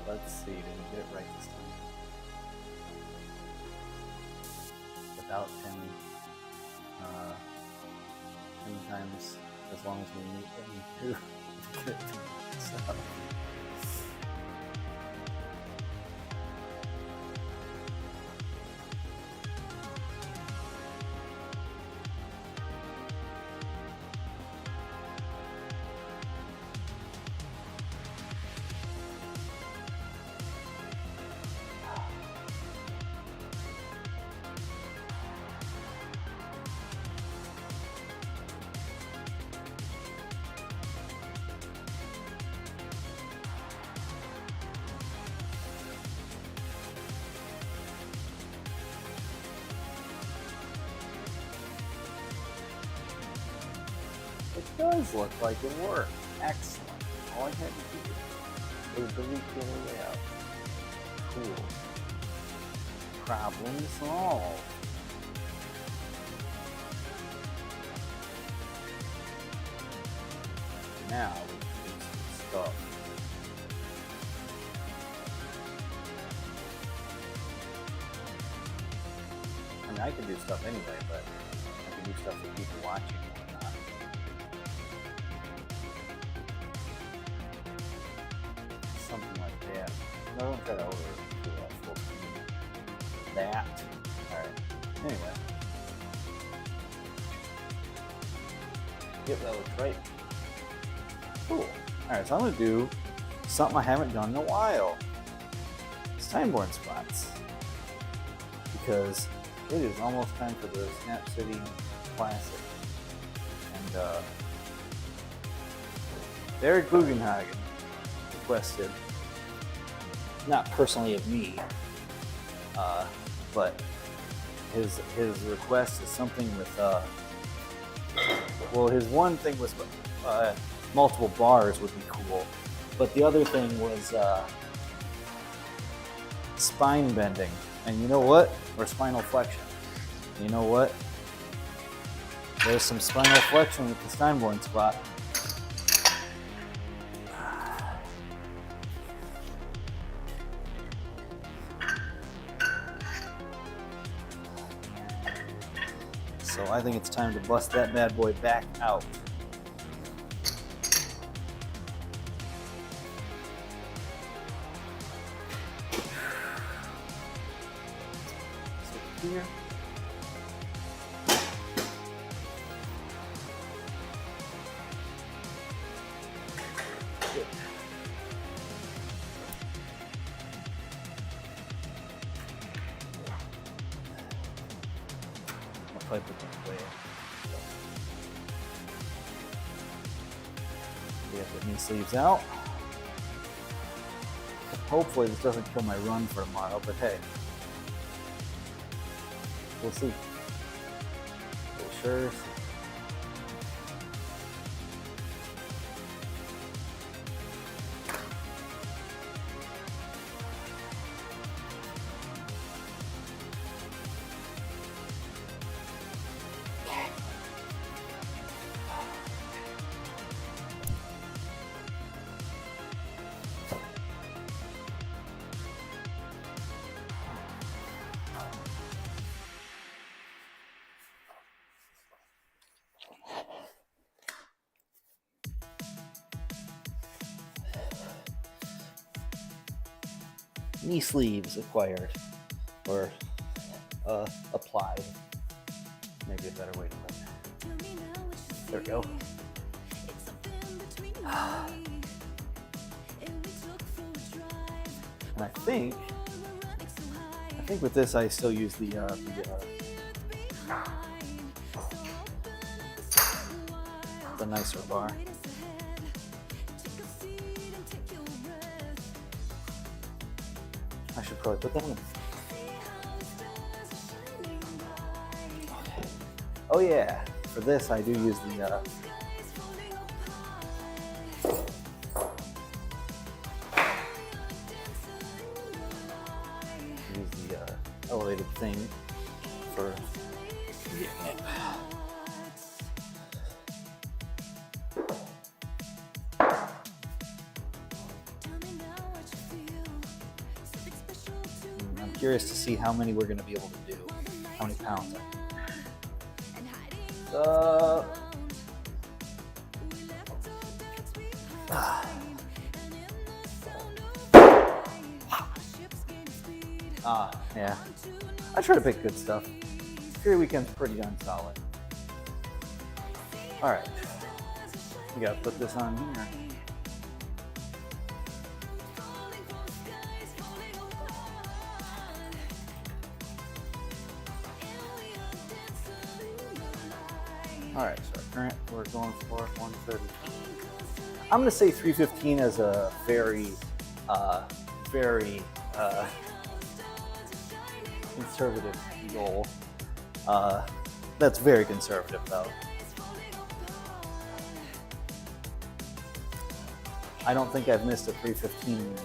let's see, did we get it right this time? Without 10 times as long as we need to get stuff. It does look like it worked. Excellent. All I had to do was delete the other way out. Cool. Problem solved. Now we can do some stuff. I mean, I can do stuff anyway, but I can do stuff for people watching and whatnot. Something like that. No, don't try to over do that full screen. That. Alright. Anyway. Yep, that looks right. Cool. Alright, so I'm going to do something I haven't done in a while. It's time-born spots. Because it is almost time for the Snap City Classic. And, Derek Bugenhagen requested, not personally of me, but his request is something with, well, his one thing was multiple bars would be cool, but the other thing was spine bending. And you know what? Or spinal flexion. You know what? There's some spinal flexion with the Steinborn spot. So I think it's time to bust that bad boy back out. Here. Good. I'll probably put that away. Get the knee sleeves out. Hopefully this doesn't kill my run for tomorrow, but hey. We'll see. We'll sure see. Knee sleeves acquired, or applied. Maybe a better way to put it. There we go. And I think with this I still use the nicer bar. I should probably put that on. Oh yeah, for this I do use the elevated thing for getting it. curious to see how many we're going to be able to do. How many pounds? Yeah. I try to pick good stuff. Fury Weekend's pretty darn solid. All right. We got to put this on here. All right, so current we're going for 130. I'm going to say 315 as a very conservative goal. That's very conservative, though. I don't think I've missed a 315.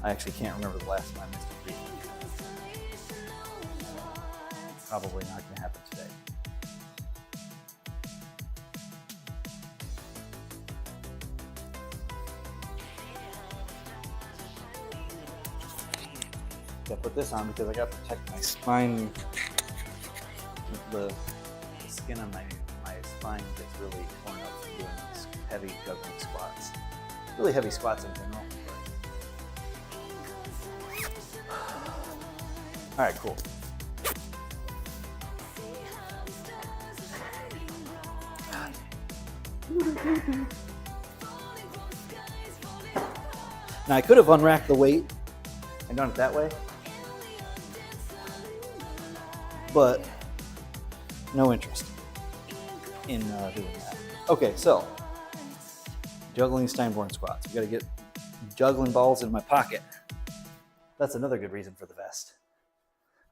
I actually can't remember the last time I missed a 315. Probably not going to happen today. I put this on because I got to protect my spine. The skin on my spine gets really torn up from doing these heavy juggling squats. Really heavy squats in general. All right, cool. Now I could have unracked the weight and done it that way, but no interest in doing that. Okay, so juggling Steinborn squats. We got to get juggling balls in my pocket. That's another good reason for the vest.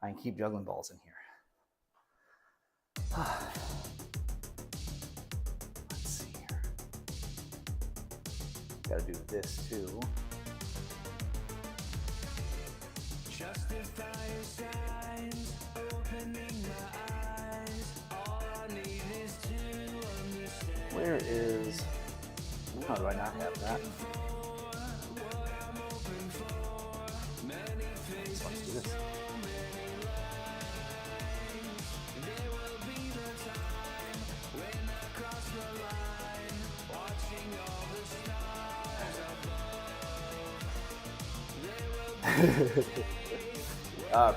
I can keep juggling balls in here. Let's see here. Got to do this too. Where is... How do I not have that? Let's do this.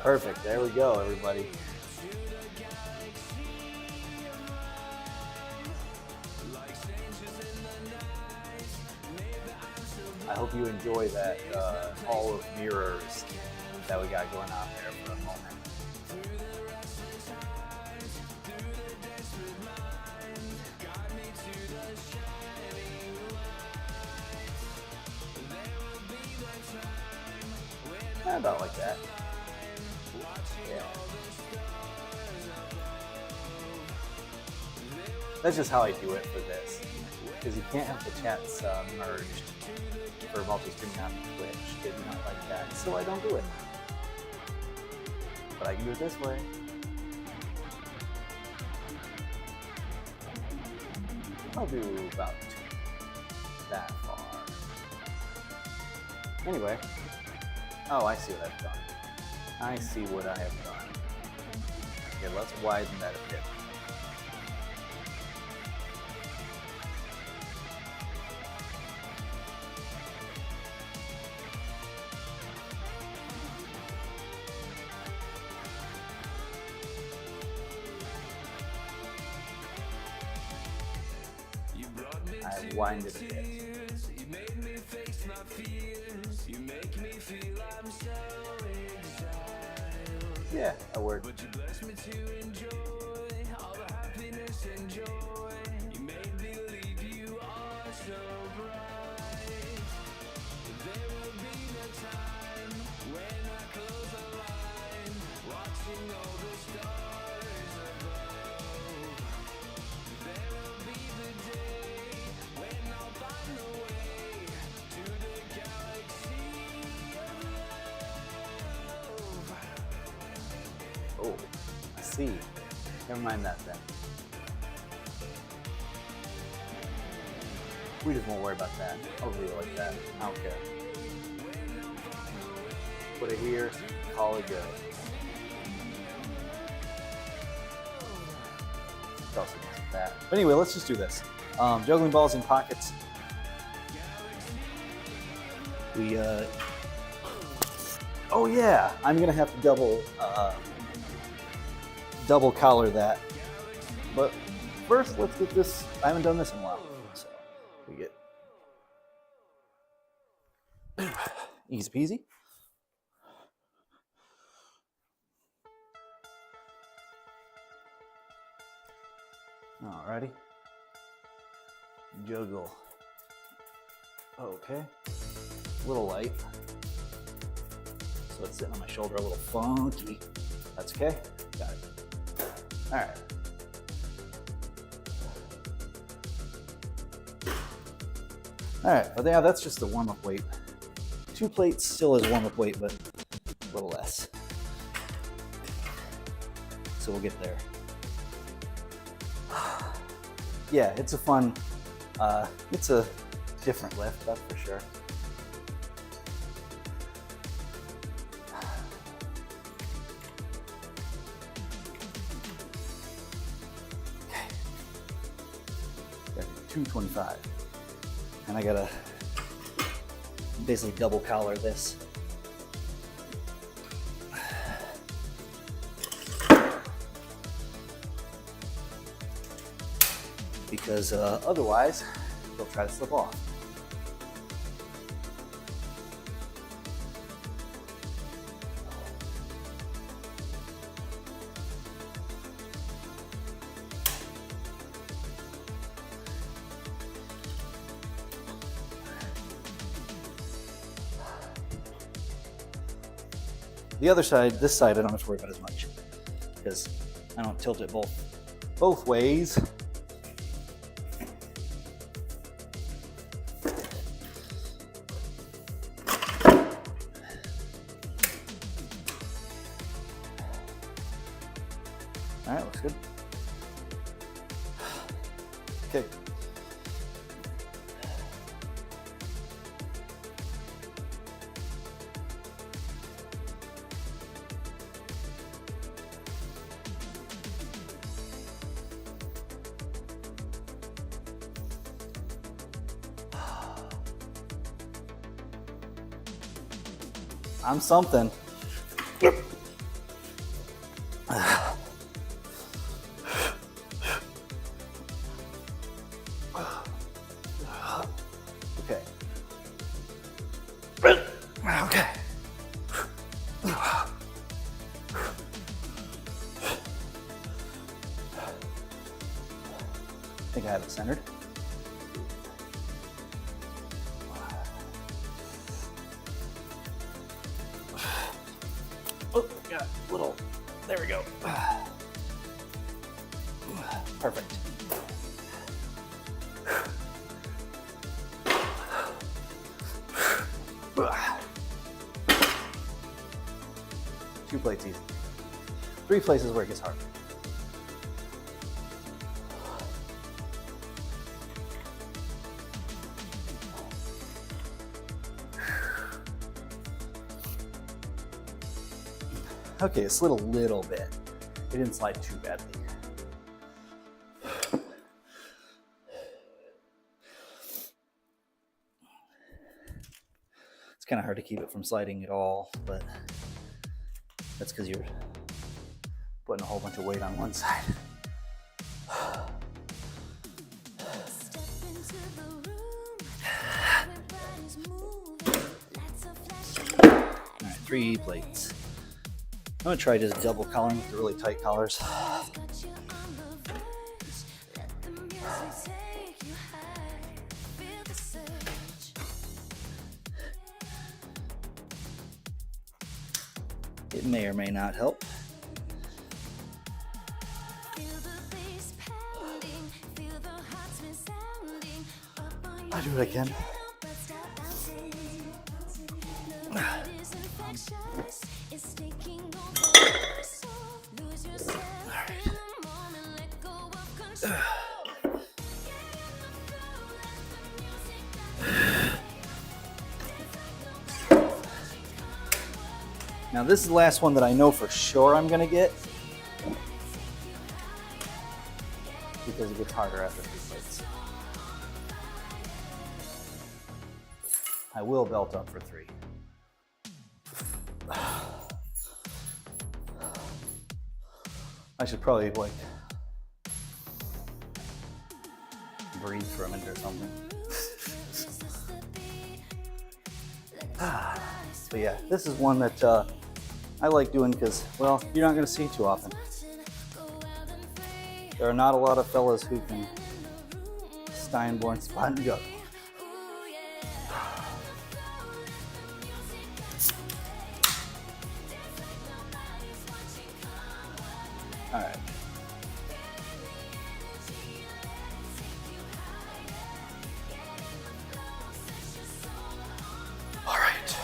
Perfect. There we go, everybody. I hope you enjoy that hall of mirrors that we got going on there for a moment. About like that. Yeah. That's just how I do it for this, because you can't have the chats merged for multi-streaming on Twitch. They do not like that, so I don't do it. But I can do it this way. I'll do about that far. Anyway. Oh, I see what I've done. I see what I have done. Okay, let's widen that a bit. I widened it a bit. Yeah, that worked. But you blessed me to enjoy all the happiness and joy. You made me believe you are so bright. There will be the time when I close the line, watching all the stars above. There will be the day when I'll find the way to the galaxy of love. Oh, I see. Never mind that then. We just won't worry about that. I'll leave it like that. I don't care. put it here, call it good. What else is that? But anyway, let's just do this. Juggling balls in pockets. We, oh yeah, I'm gonna have to double collar that. But first, let's get this. I haven't done this in a while, so we get easy peasy. Alrighty. Juggle. Okay. A little light. So it's sitting on my shoulder a little funky. That's okay. Got it. Alright. Alright, but yeah, that's just the warm-up weight. 2 plates still is warm-up weight, but a little less. So we'll get there. Yeah, it's a fun, it's a different lift, that's for sure. Okay. Got 225. And I gotta basically double collar this. Because otherwise, they'll try to slip off. The other side, this side, I don't have to worry about as much because I don't tilt it both ways. All right, looks good. Okay. I'm something. Okay. Okay. I think I have it centered. Oh, got a little, there we go. Perfect. Two plates easy. 3 places where it gets hard. Okay, it slid a little bit. It didn't slide too badly. It's kind of hard to keep it from sliding at all, but that's because you're putting a whole bunch of weight on one side. All right, 3 plates. I'm gonna try just double collaring with the really tight collars. It may or may not help. I'll do what I can. Now this is the last one that I know for sure I'm gonna get, because it gets harder after 3 plates. I will belt up for 3. I should probably like breathe for a minute or something. But yeah, this is one that I like doing because, well, you're not going to see too often. There are not a lot of fellas who can Steinborn spot and juggle. All right. All right.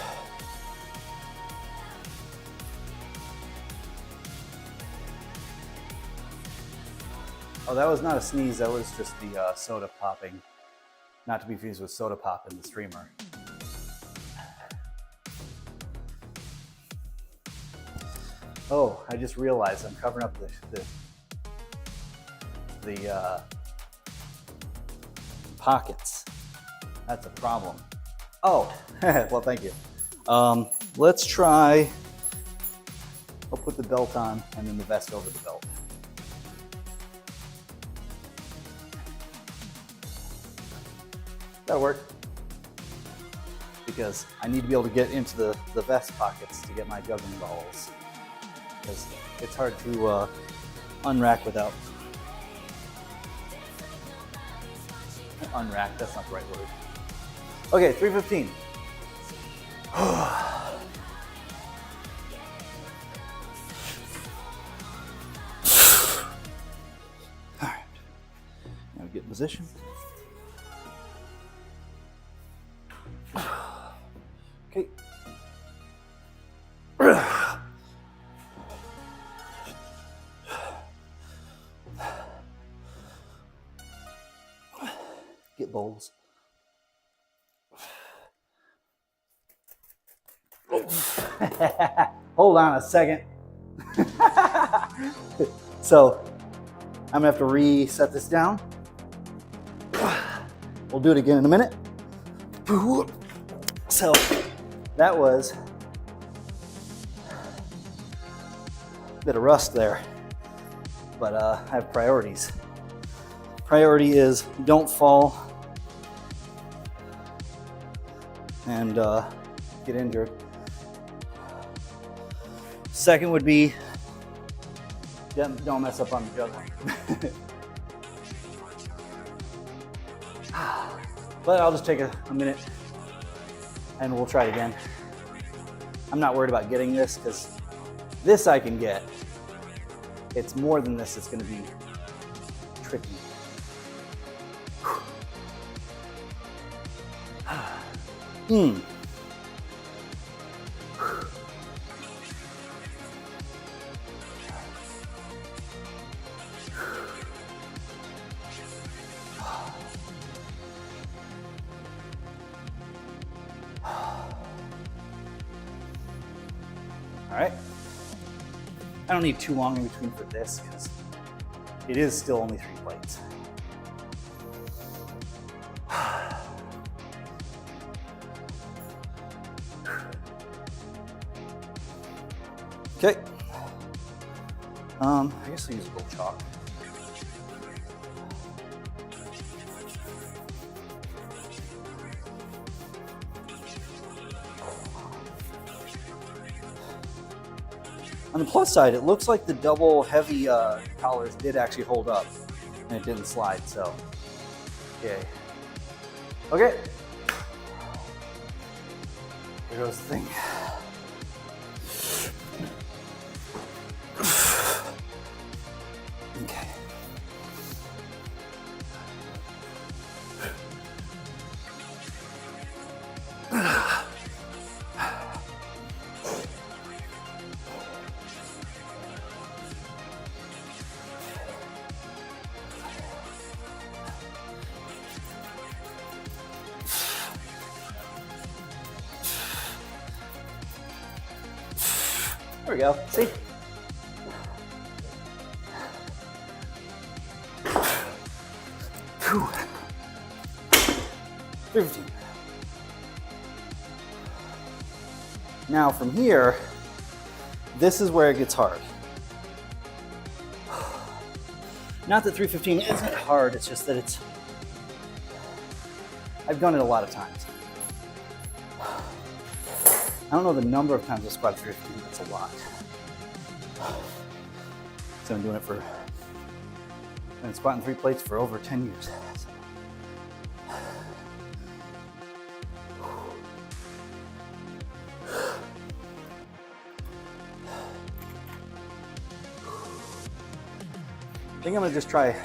Oh, that was not a sneeze. That was just the soda popping. Not to be confused with soda pop in the streamer. Oh, I just realized I'm covering up the pockets. That's a problem. Oh, well, thank you. Let's try, I'll put the belt on and then the vest over the belt. That'll work. Because I need to be able to get into the vest pockets to get my juggling balls. Because it's hard to unrack without. Unrack, that's not the right word. Okay, 315. All right, now get in position. Okay. Get bowls. Hold on a second. So I'm gonna have to reset this down. We'll do it again in a minute. So that was a bit of rust there, but I have priorities. Priority is don't fall and get injured. Second would be don't mess up on the juggling. But I'll just take a minute and we'll try it again. I'm not worried about getting this because this I can get. It's more than this, it's gonna be tricky. All right. I don't need too long in between for this because it is still only 3 plates. Okay. I guess I'll use a little chalk. On the plus side, it looks like the double heavy collars did actually hold up and it didn't slide, so yay. Okay. Here goes the thing. Okay. There we go. See? Whew. 315. Now from here, this is where it gets hard. Not that 315 isn't hard, it's just that I've done it a lot of times. I don't know the number of times I squat 315, that's a lot. So I'm doing it I've been squatting 3 plates for over 10 years. I think I'm gonna just try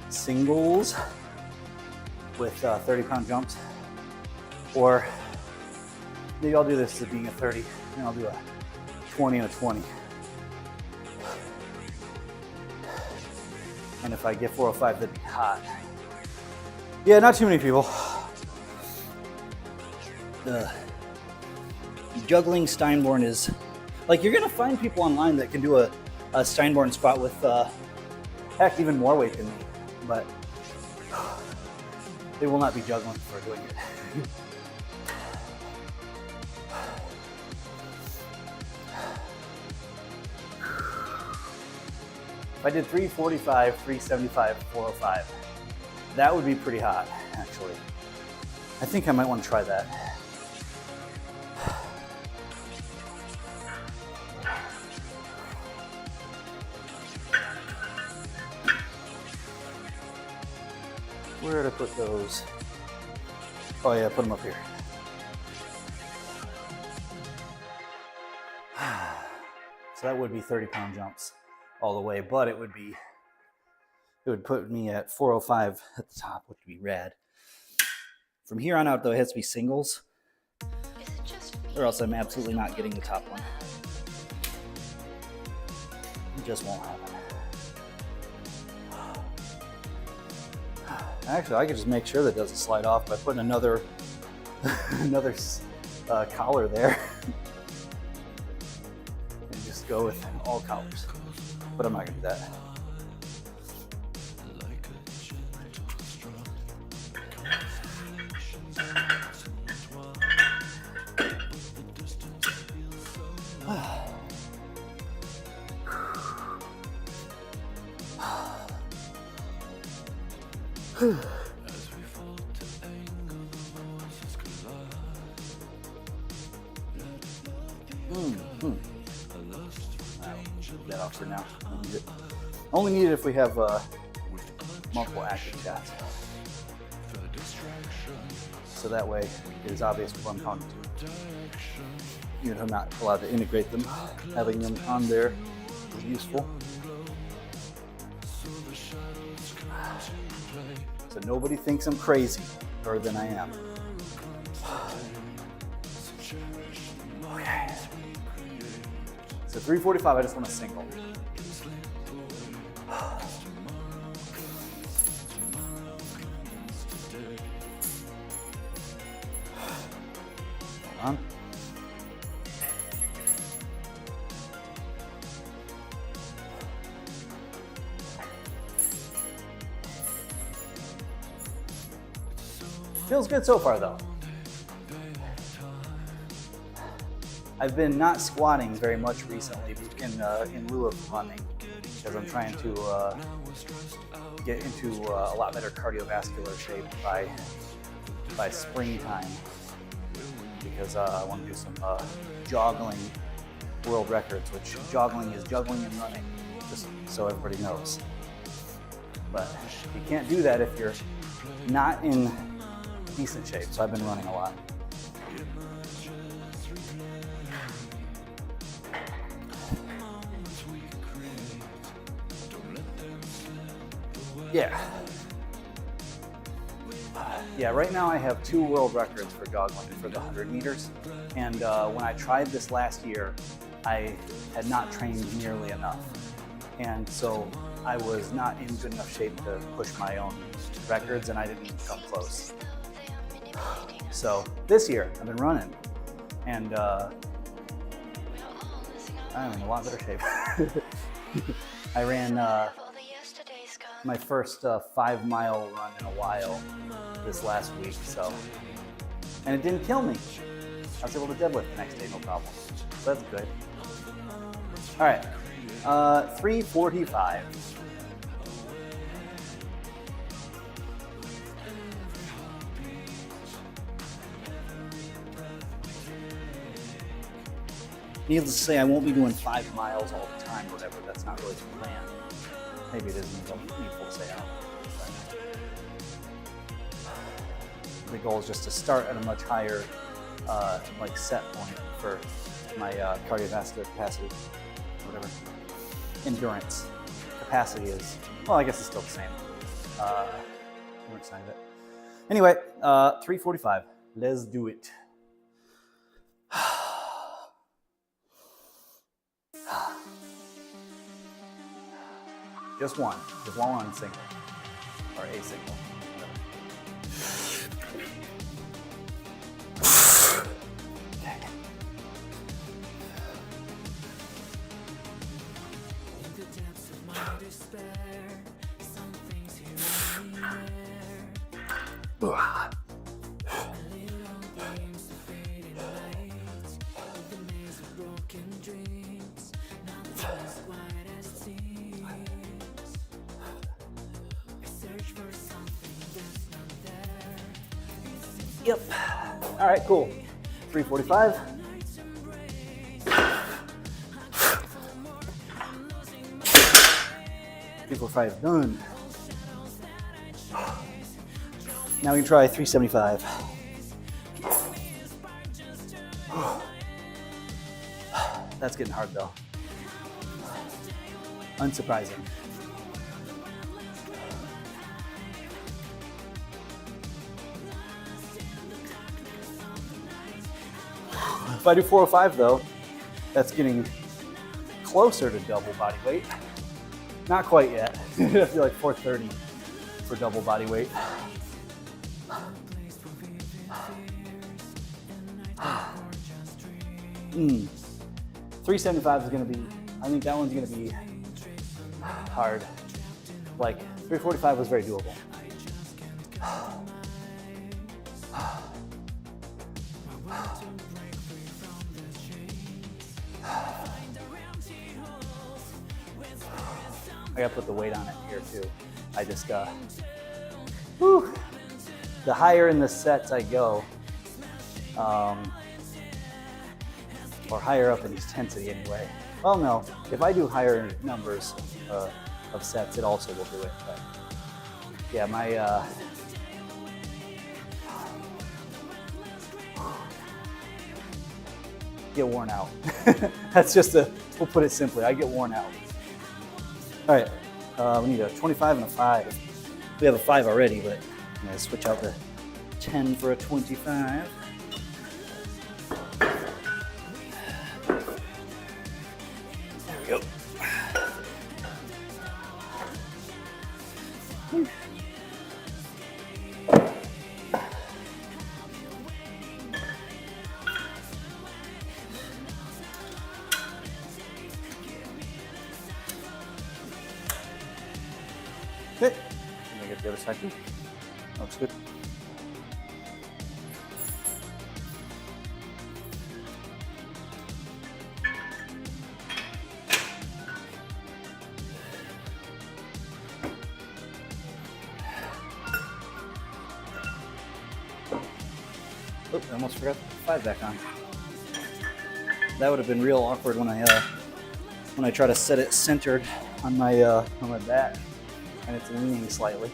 singles with 30-pound jumps, or maybe I'll do this as being a 30, and I'll do a 20 and a 20. And if I get 405, that'd be hot. Yeah, not too many people. The juggling Steinborn is, like, you're gonna find people online that can do a Steinborn squat with, heck, even more weight than me, but they will not be juggling for doing it. If I did 345, 375, 405, that would be pretty hot, actually. I think I might want to try that. Where did I put those? Oh yeah, put them up here. So that would be 30-pound jumps all the way, but it would put me at 405 at the top, which would be rad. From here on out, though, it has to be singles, or else I'm absolutely not getting the top one. It just won't happen. Actually, I could just make sure that doesn't slide off by putting another collar there. And just go with all collars. But I'm not gonna do that. That off for now. Only need it if we have multiple active chats. So that way it is obvious what I'm talking to. Even if I'm not allowed to integrate them, having them on there is useful. So nobody thinks I'm crazy, or than I am. Okay. So 345, I just want a single. Hold on. Feels good so far, though. I've been not squatting very much recently in lieu of running, because I'm trying to get into a lot better cardiovascular shape by springtime, because I want to do some joggling world records, which joggling is juggling and running, just so everybody knows. But you can't do that if you're not in decent shape, so I've been running a lot. Yeah, right now I have 2 world records for joggling for the 100 meters. And when I tried this last year, I had not trained nearly enough. And so I was not in good enough shape to push my own records, and I didn't even come close. So this year I've been running, and I'm in a lot better shape. I ran my first 5-mile run in a while this last week, so, and it didn't kill me. I was able to deadlift the next day, no problem. So that's good. All right, 345. Needless to say, I won't be doing 5 miles all the time, whatever. That's not really the plan. Maybe it isn't meaningful to say. I don't know. The goal is just to start at a much higher, like set point for my cardiovascular capacity, whatever. Endurance capacity is. Well, I guess it's still the same. Endurance side of it. Anyway, 345. Let's do it. Just one single, or a single. Okay. Yep. All right, cool. 345. Done. Now we can try 375. That's getting hard though. Unsurprising. If I do 405 though, that's getting closer to double body weight. Not quite yet. I feel like 430 for double body weight. Mm. 375 is gonna be, I think that one's gonna be hard. Like 345 was very doable. I gotta put the weight on it here too. I just, whew, the higher in the sets I go, or higher up in intensity anyway. Well, no, if I do higher numbers of sets, it also will do it. But yeah, my, get worn out. That's just we'll put it simply, I get worn out. All right, we need a 25 and a 5. We have a 5 already, but I'm gonna switch out the 10 for a 25. There we go. Okay, let me get the other side too. Looks good. Oh, I almost forgot to put the 5 back on. That would have been real awkward when I try to set it centered on my back. And it's leaning slightly.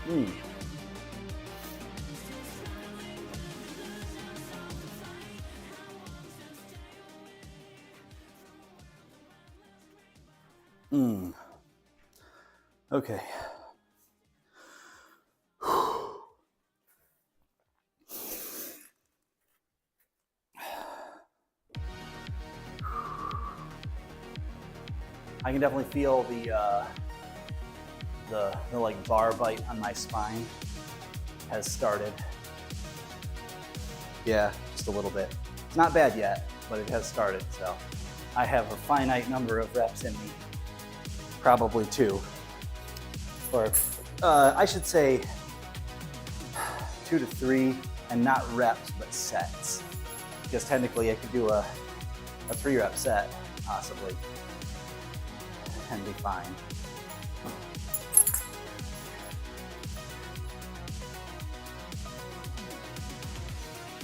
Mm. Mm. Okay. I can definitely feel the like bar bite on my spine has started. Yeah, just a little bit. It's not bad yet, but it has started, so I have a finite number of reps in me. Probably 2. Or I should say 2 to 3, and not reps, but sets. Because technically I could do a 3-rep set, possibly, and be fine.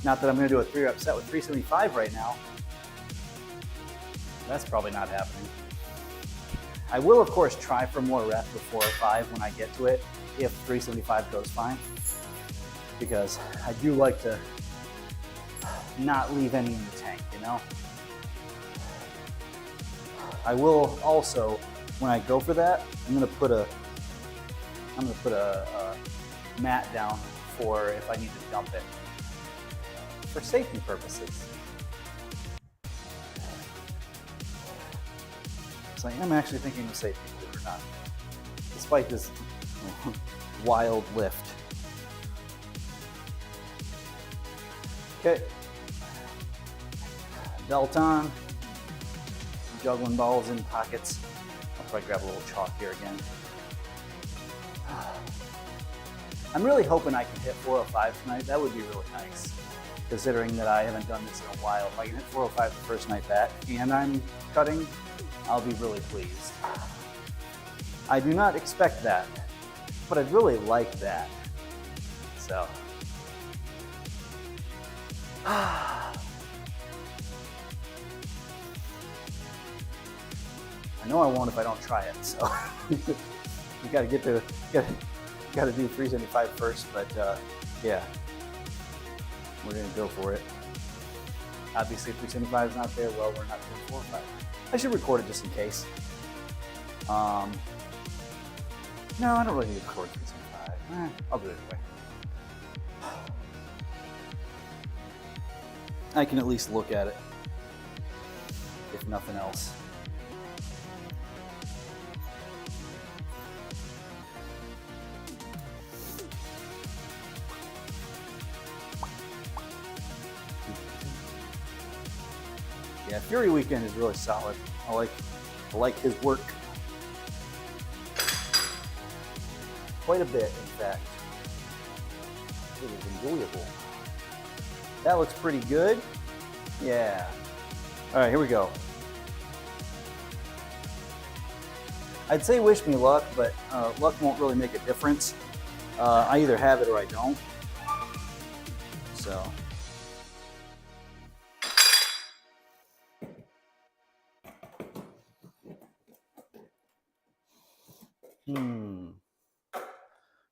Not that I'm going to do a 3-rep set with 375 right now. That's probably not happening. I will, of course, try for more reps with 4 or 5 when I get to it, if 375 goes fine. Because I do like to not leave any in the tank, you know? I will also, when I go for that, I'm gonna put a mat down for if I need to dump it, for safety purposes. So I am actually thinking of safety, believe it or not, despite this wild lift. Okay, belt on, juggling balls in pockets. I'll probably grab a little chalk here again. I'm really hoping I can hit 405 tonight. That would be really nice, considering that I haven't done this in a while. If I can hit 405 the first night back and I'm cutting, I'll be really pleased. I do not expect that, but I'd really like that. So. I know I won't if I don't try it, so you gotta do 375 first, but yeah, we're gonna go for it. Obviously, if 375 is not there, well, we're not doing 4 or 5. I should record it just in case. No, I don't really need to record 375. I'll do it anyway. I can at least look at it, if nothing else. Yeah, Fury Weekend is really solid. I like his work quite a bit, in fact. It is enjoyable. That looks pretty good. Yeah. All right, here we go. I'd say wish me luck, but luck won't really make a difference. I either have it or I don't. So.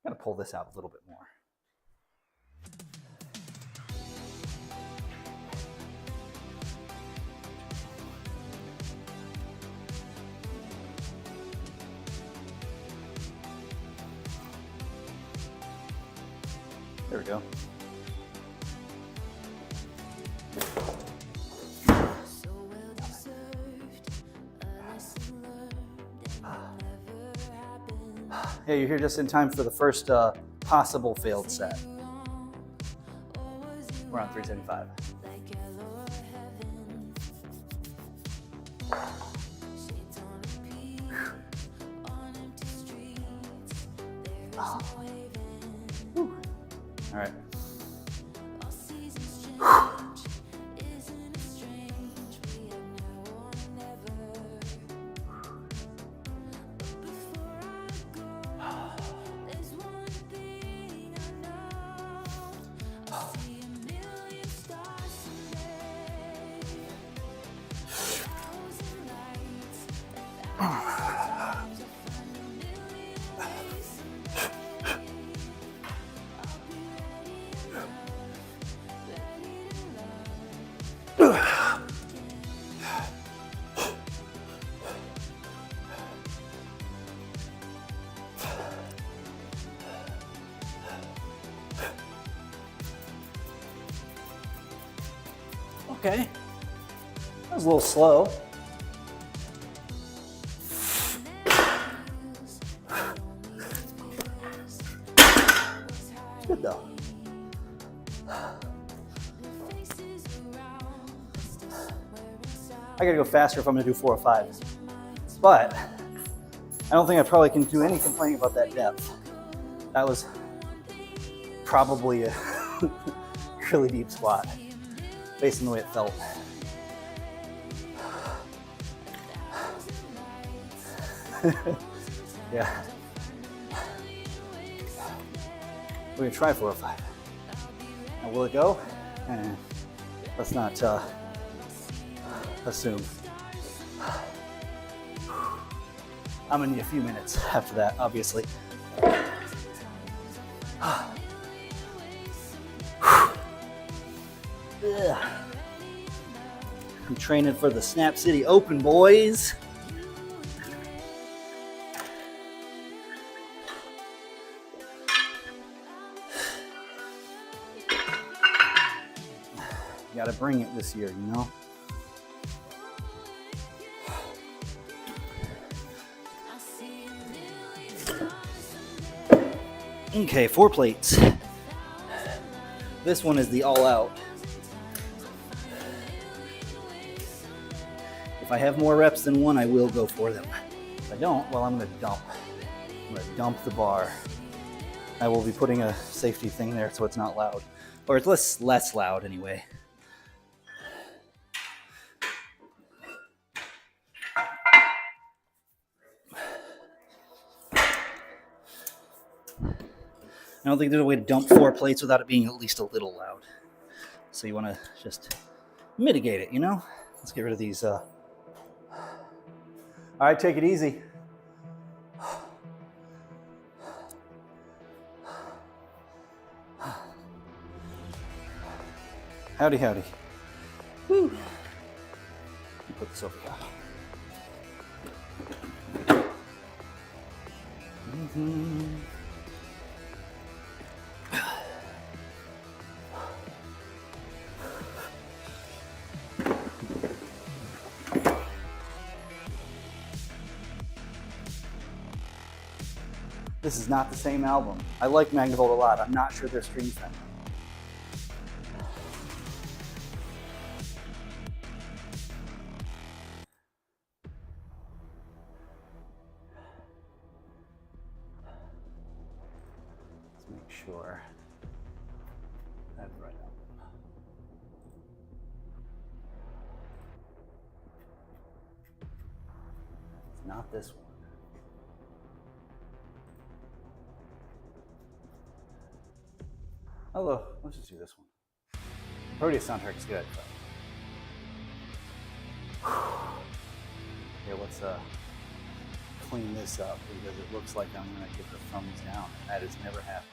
Gotta pull this out a little bit more. There we go. Yeah, you're here just in time for the first possible failed set. We're on 375. All right. Okay, that was a little slow. Good though. I gotta go faster if I'm gonna do 4 or 5. But I don't think I probably can do any complaining about that depth. That was probably a really deep squat based on the way it felt. Yeah. We're gonna try 4 or 5. Now will it go? Let's not assume. I'm gonna need a few minutes after that, obviously. I'm training for the Snap City Open, boys. Gotta bring it this year, you know? Okay, 4 plates. This one is the all out. If I have more reps than 1, I will go for them. If I don't, well, I'm gonna dump. I'm gonna dump the bar. I will be putting a safety thing there so it's not loud. Or it's less loud anyway. I don't think there's a way to dump 4 plates without it being at least a little loud. So you want to just mitigate it, you know? Let's get rid of these. All right, take it easy. Howdy, howdy. Woo. Put this over here. This is not the same album. I like Magnavolt a lot. I'm not sure they're stream friendly. Let's make sure that's the right album. It's not this one. Although, let's just do this one. Proteus soundtrack's good. But... Here, let's clean this up because it looks like I'm gonna get the thumbs down. That has never happened.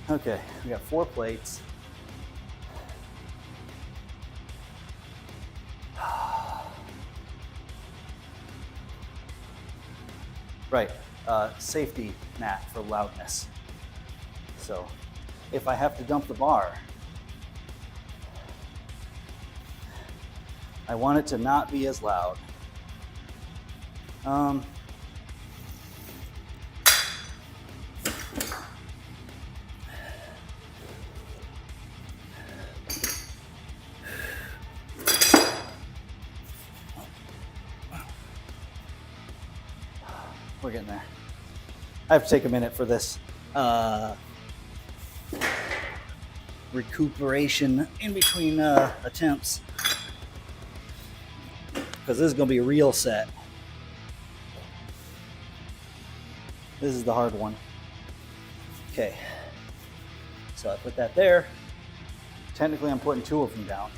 Okay, we got 4 plates. Right, safety mat for loudness. So if I have to dump the bar, I want it to not be as loud. We're getting there. I have to take a minute for this recuperation in between attempts because this is going to be a real set. This is the hard one. Okay, so I put that there. Technically, I'm putting 2 of them down.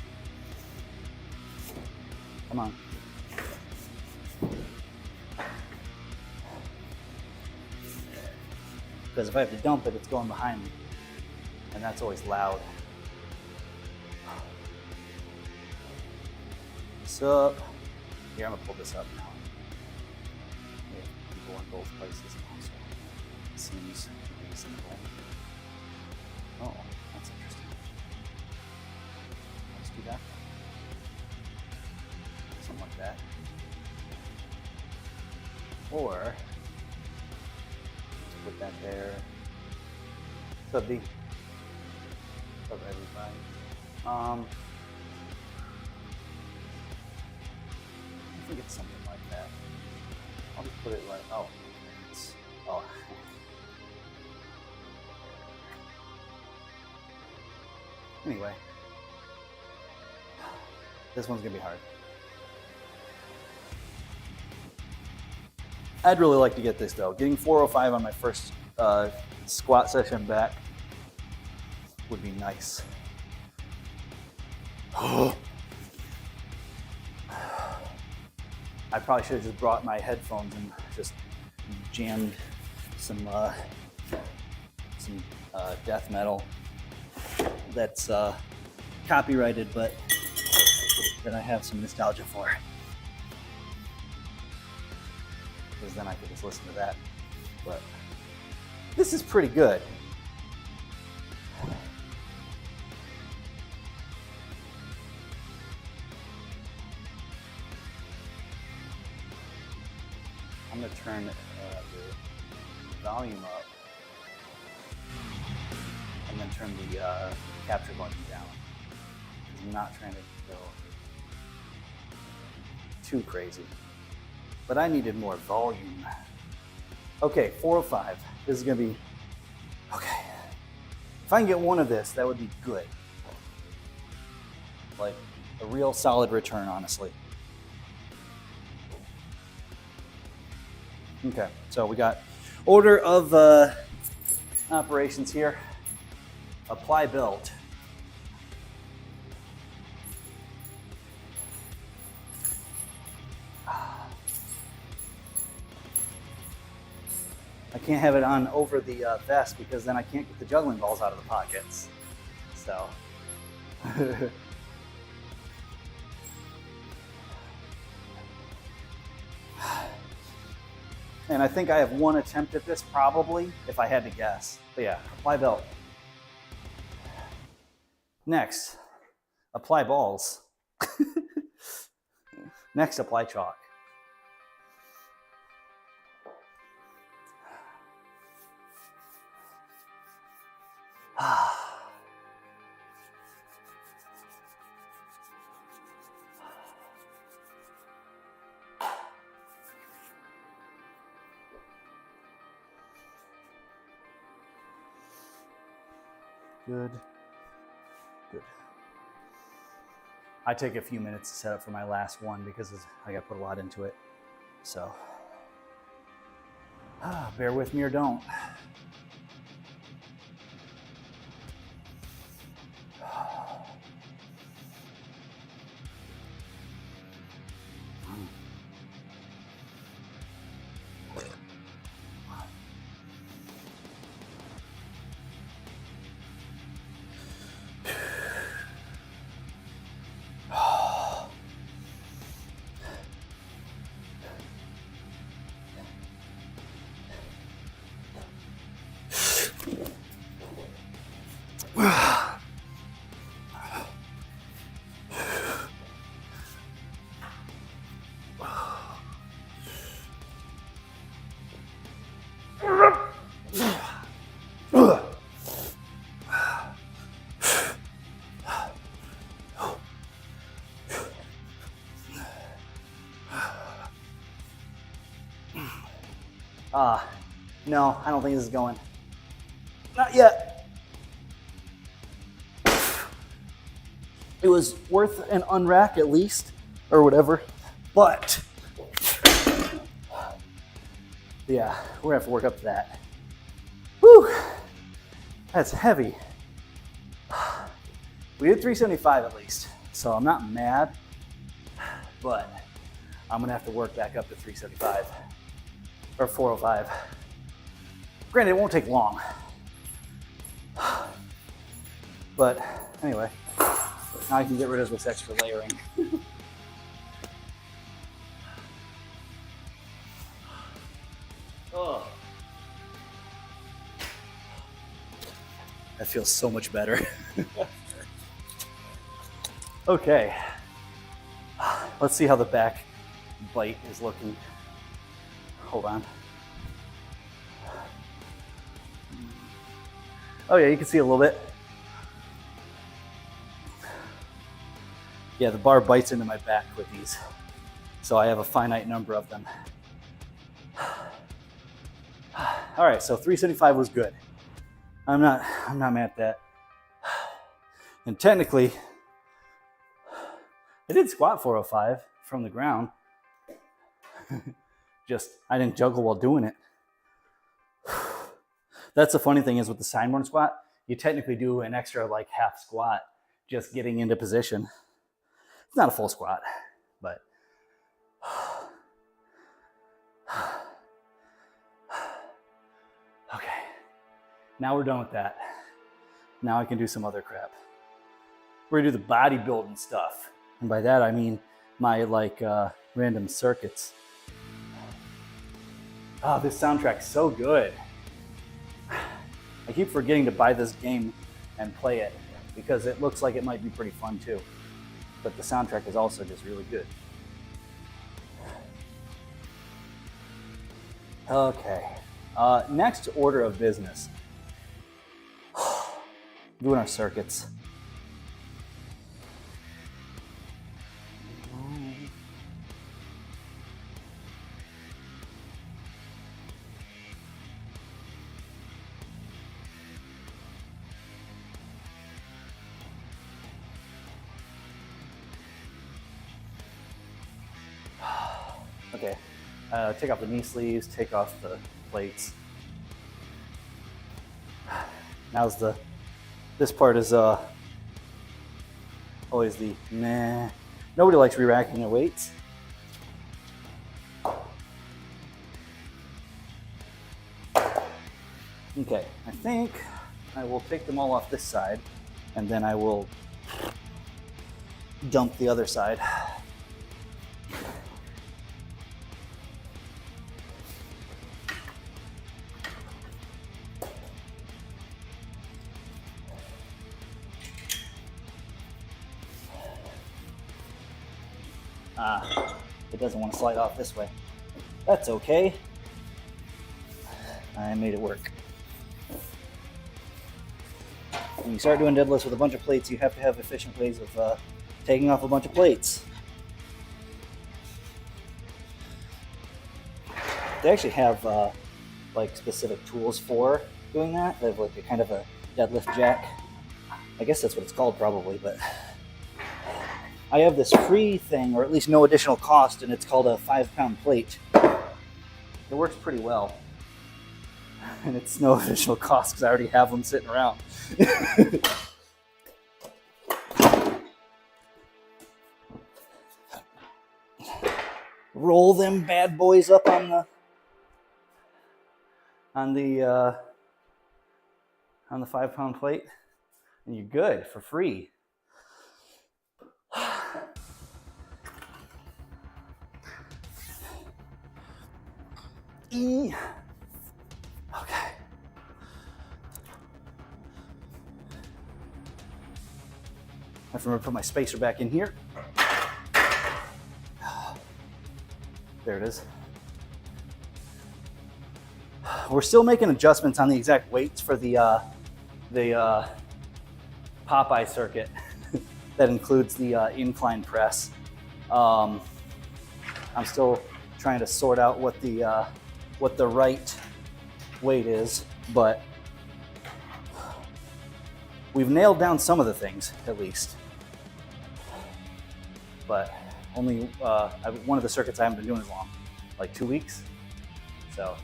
Come on. Because if I have to dump it, it's going behind me. And that's always loud. What's up? Here, I'm gonna pull this up now. Yeah, people in both places also. It seems reasonable. Oh, that's interesting. Let's do that. Something like that. Or put that there. What's up, B? What's up, everybody? I think it's something like that. I'll just put it right. Oh, oh. Anyway, this one's gonna be hard. I'd really like to get this though. Getting 405 on my first squat session back would be nice. I probably should have just brought my headphones and just jammed some death metal that's copyrighted, but that I have some nostalgia for. Because then I could just listen to that. But this is pretty good. I'm going to turn the volume up and then turn the capture button down. I'm not trying to go too crazy, but I needed more volume. Okay, 405. This is going to be, okay. If I can get one of this, that would be good. Like a real solid return, honestly. Okay, so we got order of operations here. Apply belt. I can't have it on over the vest because then I can't get the juggling balls out of the pockets. So. And I think I have one attempt at this probably, if I had to guess. But yeah, apply belt. Next, apply balls. Next, apply chalk. Good. Good. I take a few minutes to set up for my last one because I got to put a lot into it. So, bear with me or don't. No, I don't think this is going. Not yet. It was worth an unrack at least, or whatever, but yeah, we're gonna have to work up to that. Whew, that's heavy. We did 375 at least, so I'm not mad, but I'm gonna have to work back up to 375 or 405. Granted, it won't take long. But anyway, now I can get rid of this extra layering. Oh. That feels so much better. Okay. Let's see how the back bite is looking. Hold on. Oh yeah, you can see a little bit. Yeah, the bar bites into my back with these, so I have a finite number of them. All right, so 375 was good. I'm not mad at that. And technically, I did squat 405 from the ground. Just, I didn't juggle while doing it. That's the funny thing is with the Steinborn squat, you technically do an extra like half squat just getting into position. It's not a full squat, but okay. Now we're done with that. Now I can do some other crap. We're gonna do the bodybuilding stuff. And by that I mean my like random circuits. Oh, this soundtrack's so good. I keep forgetting to buy this game and play it because it looks like it might be pretty fun too. But the soundtrack is also just really good. Okay, next order of business. Doing our circuits. Okay, take off the knee sleeves, take off the plates. Now's this part is always the meh. Nobody likes re-racking their weights. Okay, I think I will take them all off this side and then I will dump the other side. It doesn't want to slide off this way. That's okay. I made it work. When you start doing deadlifts with a bunch of plates, you have to have efficient ways of taking off a bunch of plates. They actually have like specific tools for doing that. They have like a kind of a deadlift jack. I guess that's what it's called probably, but I have this free thing, or at least no additional cost, and it's called a 5-pound plate. It works pretty well. And it's no additional cost because I already have them sitting around. Roll them bad boys up on the 5-pound plate, and you're good for free. Okay. I have to remember to put my spacer back in here. There it is. We're still making adjustments on the exact weights for the Popeye circuit. That includes the incline press. I'm still trying to sort out what the right weight is, but we've nailed down some of the things at least. But only one of the circuits I haven't been doing as long, like 2 weeks. So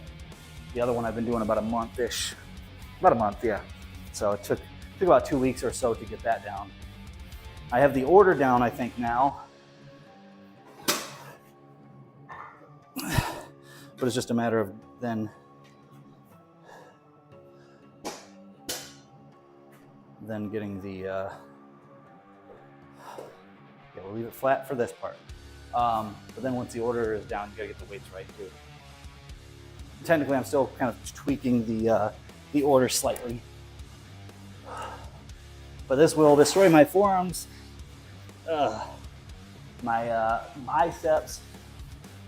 the other one I've been doing about a month-ish, about a month, yeah. So it took about 2 weeks or so to get that down. I have the order down, I think now, but it's just a matter of then getting the yeah, we'll leave it flat for this part, but then once the order is down, you gotta get the weights right too. Technically I'm still kind of tweaking the order slightly, but this will destroy my forearms, my biceps,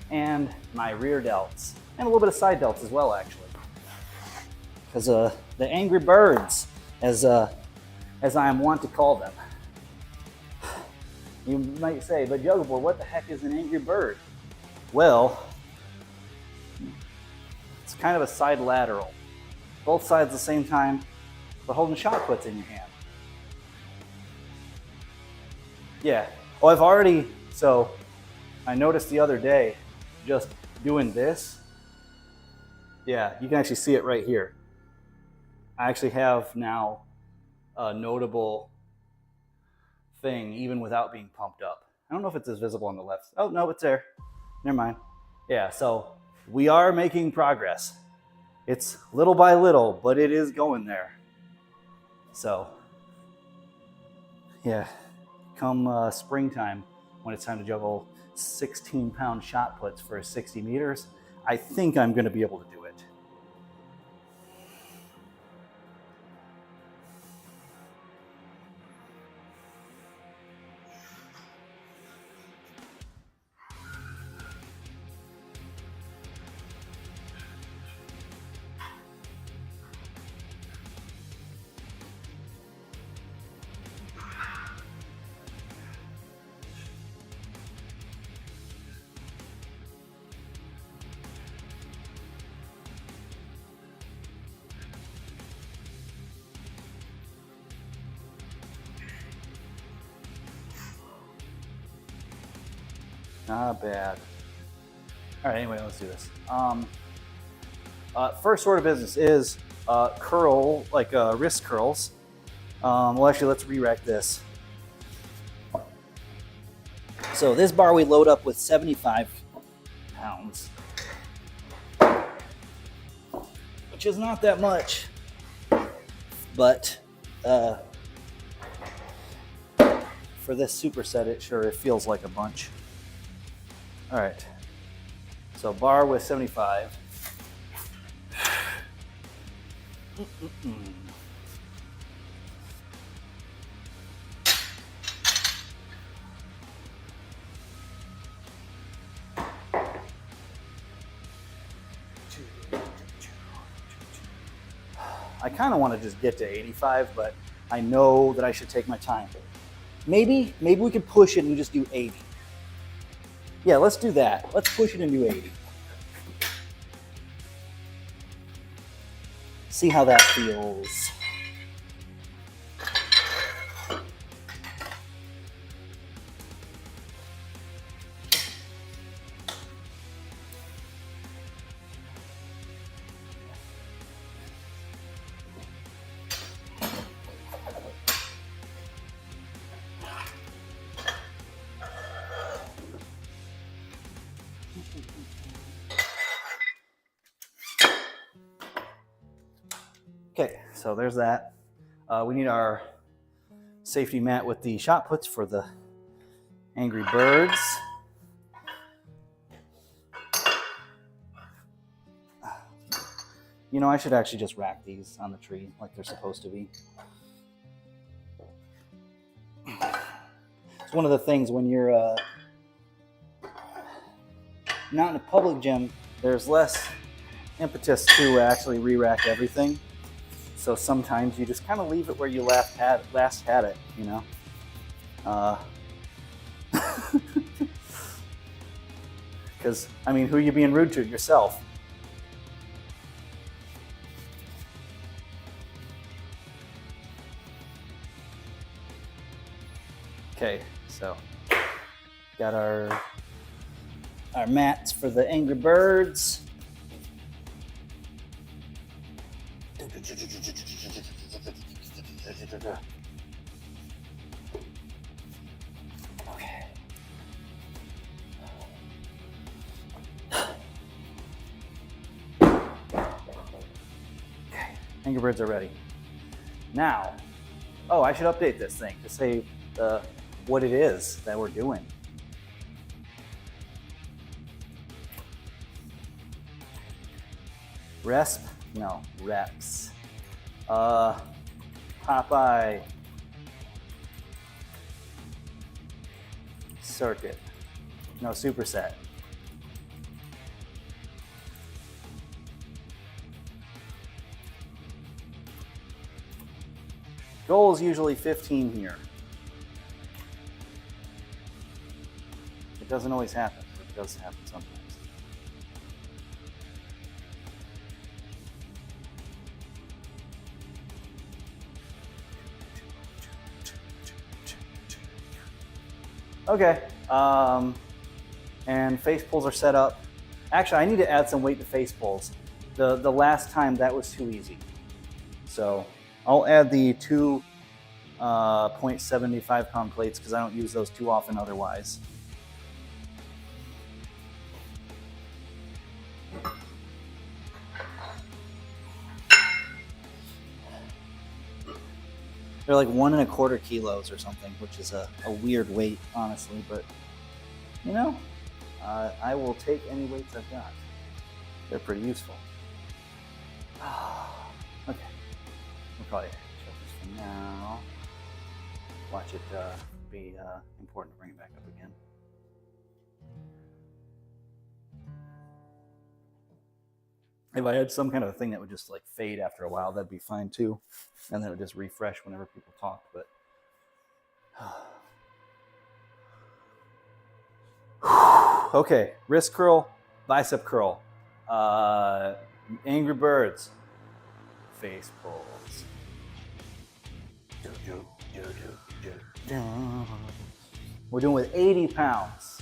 and my rear delts. and a little bit of side delts as well, actually. Because the Angry Birds, as I am wont to call them. You might say, but Juggler, what the heck is an Angry Bird? Well, it's kind of a side lateral. Both sides at the same time, but holding shot puts in your hand. Yeah. Oh, so I noticed the other day, just doing this. Yeah, you can actually see it right here. I actually have now a notable thing even without being pumped up. I don't know if it's as visible on the left. Oh, no, it's there. Never mind. Yeah, so we are making progress. It's little by little, but it is going there. So, yeah, come springtime, when it's time to juggle 16-pound shot puts for 60 meters, I think I'm going to be able to do it. Not bad. All right, anyway, let's do this. First order of business is curl, like wrist curls. Well, actually, let's re-rack this. So this bar we load up with 75 pounds, which is not that much, but for this superset, it feels like a bunch. All right, so bar with 75. I kind of want to just get to 85, but I know that I should take my time. Maybe we could push it and just do 80. Yeah, let's do that. Let's push it and do 80. See how that feels. Okay, so there's that. We need our safety mat with the shot puts for the Angry Birds. You know, I should actually just rack these on the tree like they're supposed to be. It's one of the things when you're not in a public gym, there's less impetus to actually re-rack everything. So sometimes you just kind of leave it where you last had it, you know? Because, I mean, who are you being rude to? Yourself. Okay, so got our mats for the Angry Birds. Okay. Okay, Angry Birds are ready. Now, oh, I should update this thing to say what it is that we're doing. Resp? No, reps. Popeye. Circuit. No, superset. Goal is usually 15 here. It doesn't always happen, but it does happen sometimes. Okay, and face pulls are set up. Actually, I need to add some weight to face pulls. The last time that was too easy. So I'll add the two 0.75 pound plates because I don't use those too often otherwise. They're like 1.25 kilos or something, which is a weird weight, honestly, but you know, I will take any weights I've got. They're pretty useful. Okay, we'll probably shut this for now. Watch it be important to bring it back up again. If I had some kind of a thing that would just like fade after a while, that'd be fine too. And then it would just refresh whenever people talk, but okay, wrist curl, bicep curl, Angry Birds, face pulls. We're doing with 80 pounds.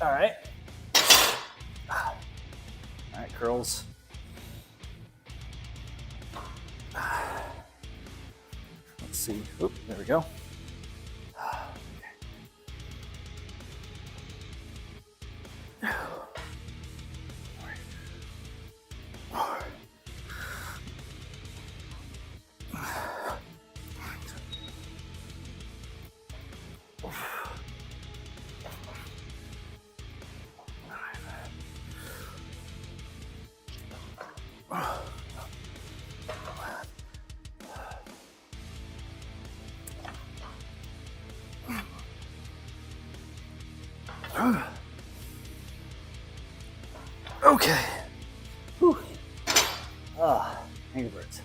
All right. All right, curls. Let's see. Oop, there we go. Okay. Whew. Angry Birds.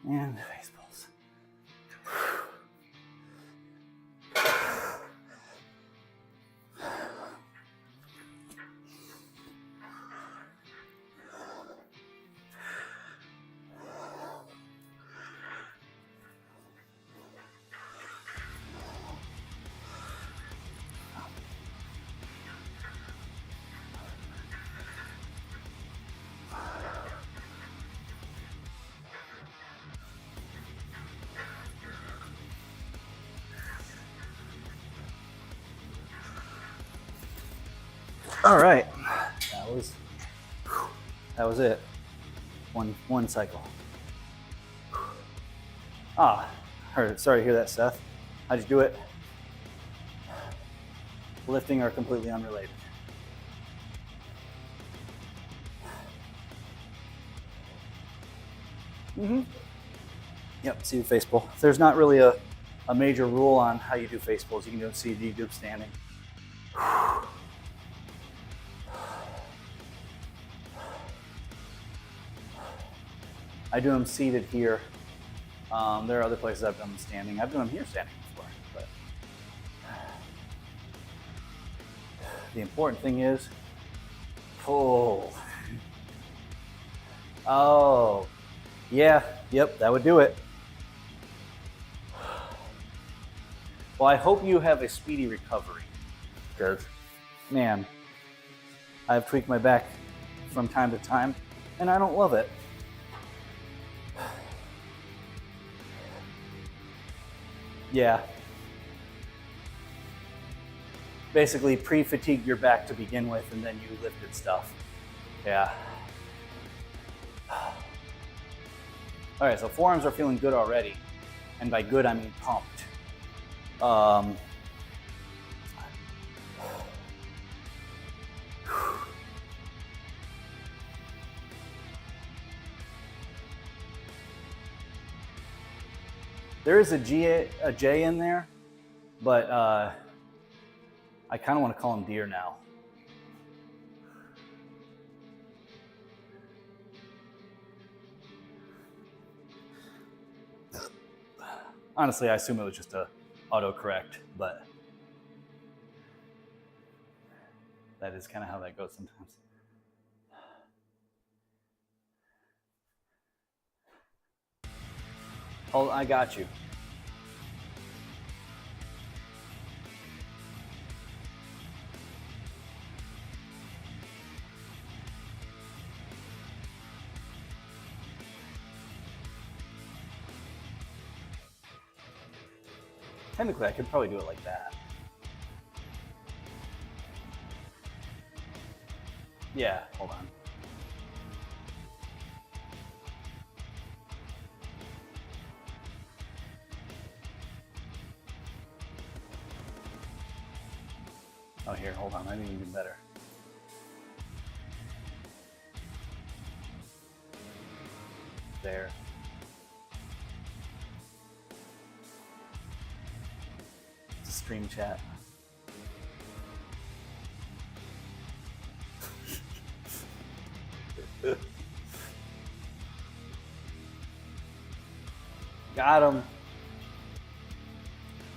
And face pulls. All right, that was it. One cycle. Sorry to hear that, Seth. How'd you do it? Lifting are completely unrelated. Yep, seated face pull. There's not really a major rule on how you do face pulls. You can do it seated, you can do it standing. I do them seated here. There are other places I've done them standing. I've done them here standing before, but The important thing is pull. Oh, yeah, yep, that would do it. Well, I hope you have a speedy recovery, because, man, I've tweaked my back from time to time, and I don't love it. Yeah. Basically, pre-fatigued your back to begin with, and then you lifted stuff. Yeah. All right, so forearms are feeling good already, and by good I mean pumped. There is a J in there, but I kind of want to call him Deer now. Honestly, I assume it was just a autocorrect, but that is kind of how that goes sometimes. Oh, I got you. Technically, I could probably do it like that. Yeah, hold on. Oh, here, hold on. I think even better. There. It's a stream chat. Got him.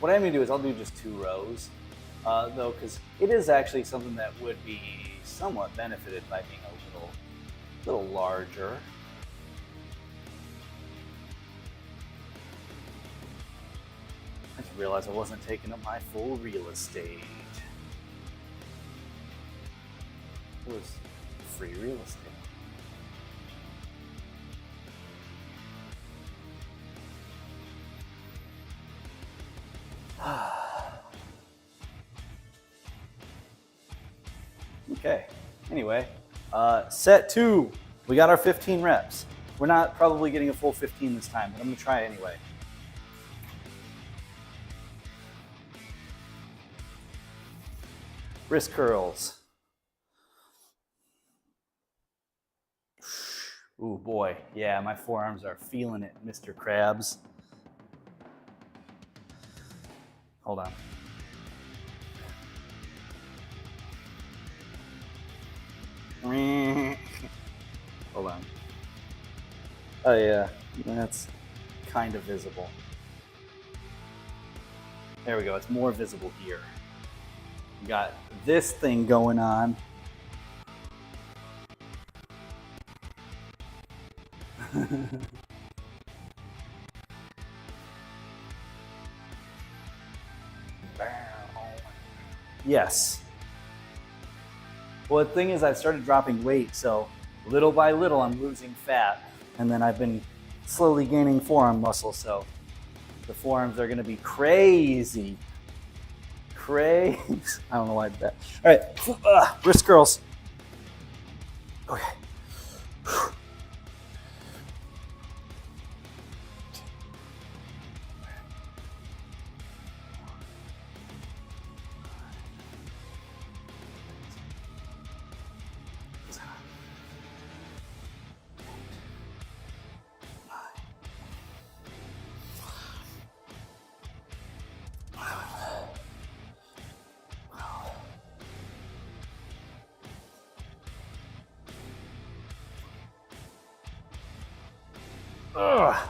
What I'm going to do is I'll do just 2 rows, though, because it is actually something that would be somewhat benefited by being a little larger. I just realized I wasn't taking up my full real estate. It was free real estate. Okay, anyway, set 2. We got our 15 reps. We're not probably getting a full 15 this time, but I'm gonna try anyway. Wrist curls. Ooh, boy, yeah, my forearms are feeling it, Mr. Krabs. Hold on. Hold on. Oh yeah, that's kind of visible. There we go, it's more visible here. We got this thing going on. Yes. Well, the thing is, I've started dropping weight, so little by little I'm losing fat, and then I've been slowly gaining forearm muscle, so the forearms are gonna be crazy. Crazy. I don't know why I did that. All right, wrist curls. Okay.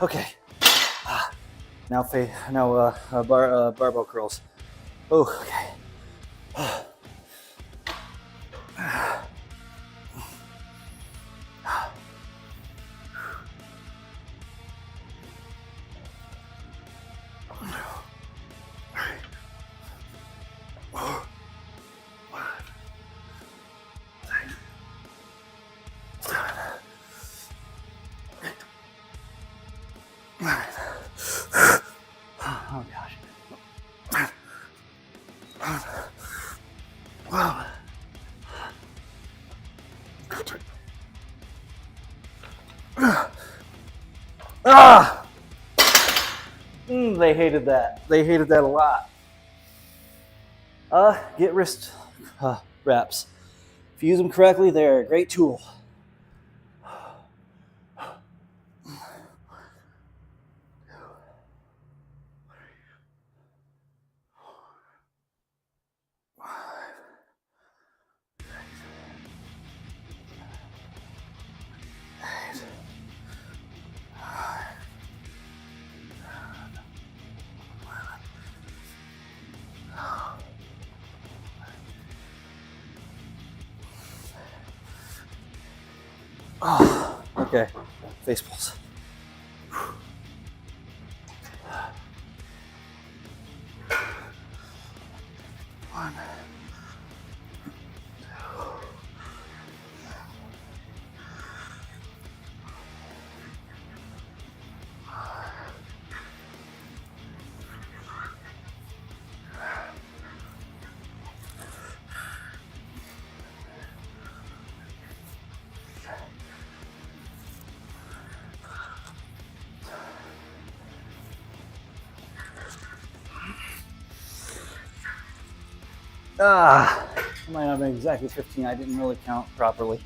Okay. Now barbell curls. Oh, okay. Oh gosh. Wow. Ah! They hated that. They hated that a lot. Get wrist wraps. If you use them correctly, they're a great tool. Oh, okay. Face pulls. One. It might not have been exactly 15. I didn't really count properly.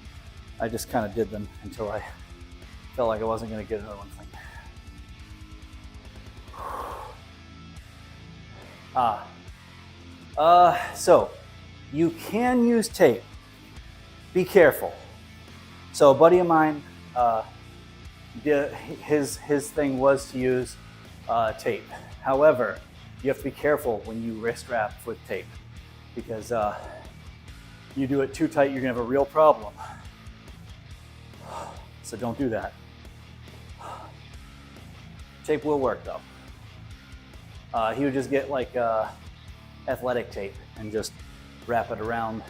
I just kind of did them until I felt like I wasn't going to get another one clean. So you can use tape. Be careful. So a buddy of mine, his thing was to use tape. However, you have to be careful when you wrist wrap with tape, because you do it too tight, you're gonna have a real problem. So don't do that. Tape will work though. He would just get like athletic tape and just wrap it around,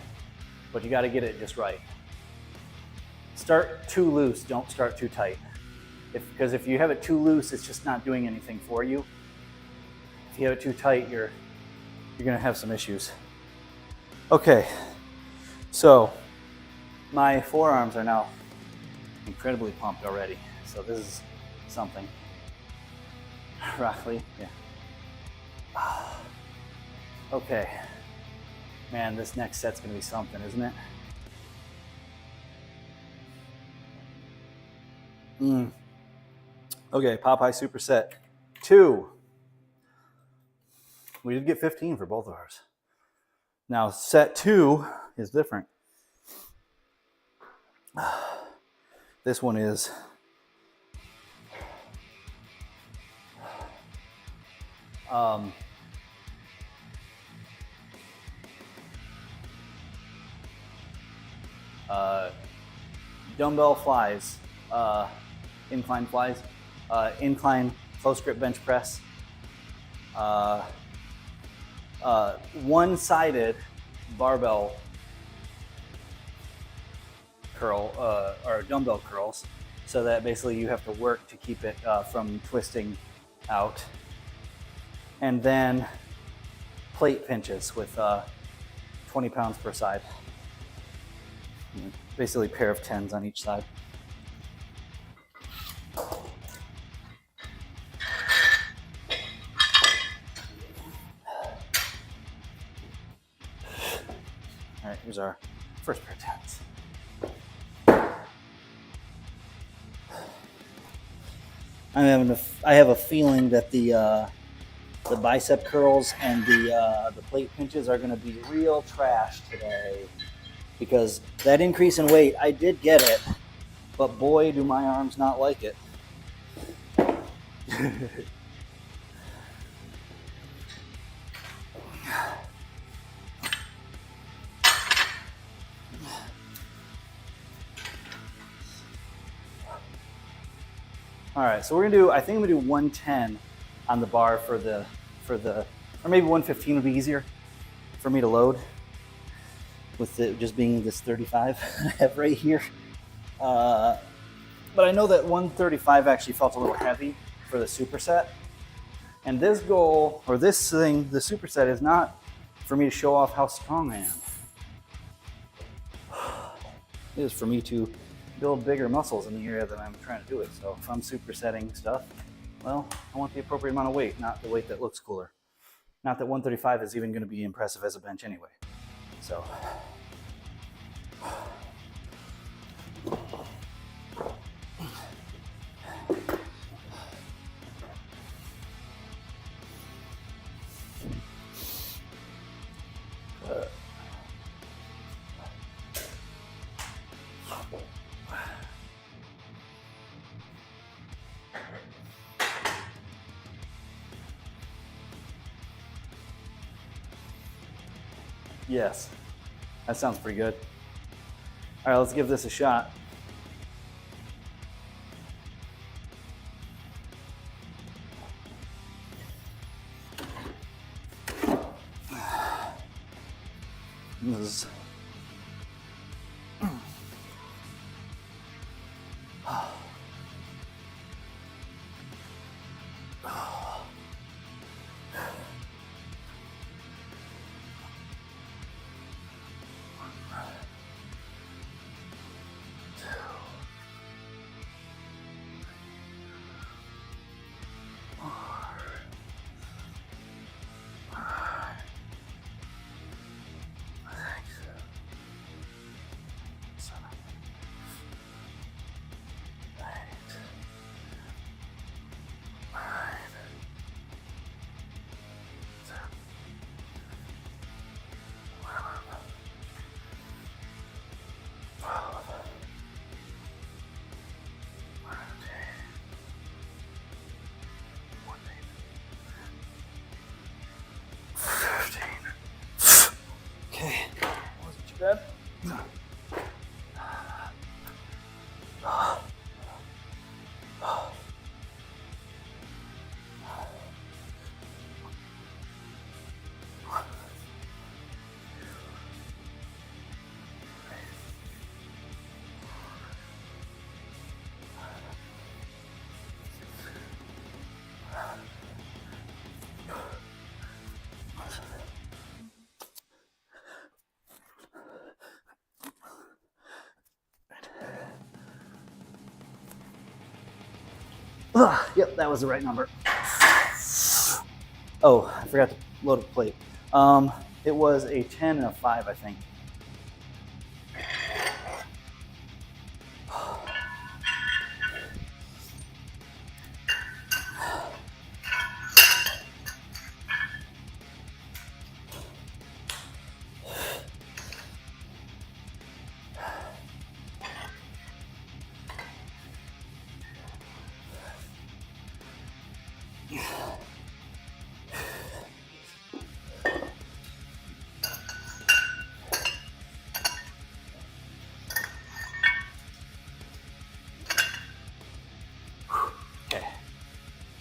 but you gotta get it just right. Start too loose, don't start too tight. Because if you have it too loose, it's just not doing anything for you. If you have it too tight, you're gonna have some issues. Okay, so my forearms are now incredibly pumped already. So this is something. Rock Lee, yeah. Okay, man, this next set's gonna be something, isn't it? Okay, Popeye Superset 2. We did get 15 for both of ours. Now, set 2 is different. This one is dumbbell flies, incline flies, incline close grip bench press, one-sided barbell curl or dumbbell curls, so that basically you have to work to keep it from twisting out, and then plate pinches with 20 pounds per side, basically a pair of 10s on each side. All right, here's our first pair of 10s. I have a feeling that the bicep curls and the plate pinches are going to be real trash today, because that increase in weight, I did get it, but boy, do my arms not like it. All right, so we're gonna do, I think I'm gonna do 110 on the bar for the, or maybe 115 would be easier for me to load with it just being this 35 I have right here. But I know that 135 actually felt a little heavy for the superset. And this goal, or this thing, the superset, is not for me to show off how strong I am. It is for me to build bigger muscles in the area that I'm trying to do it. So if I'm supersetting stuff, well, I want the appropriate amount of weight, not the weight that looks cooler. Not that 135 is even going to be impressive as a bench anyway. So. Yes, that sounds pretty good. All right, let's give this a shot. This is good. Yep, that was the right number. Oh, I forgot to load up the plate. It was a 10 and a 5, I think.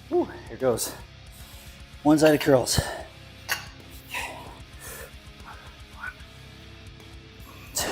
Whew, here goes. One-sided curls. One, two.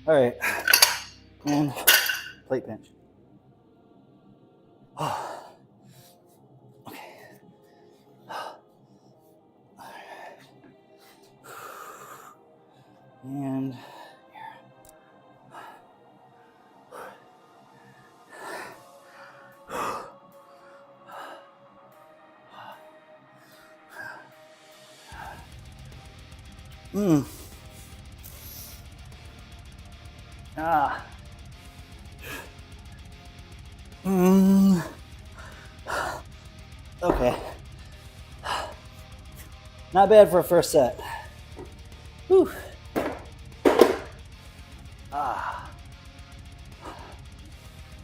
All right, and plate pinch. Oh. Okay. And Mm. Ah. Mm. Okay. Not bad for a first set. Whew. Ah.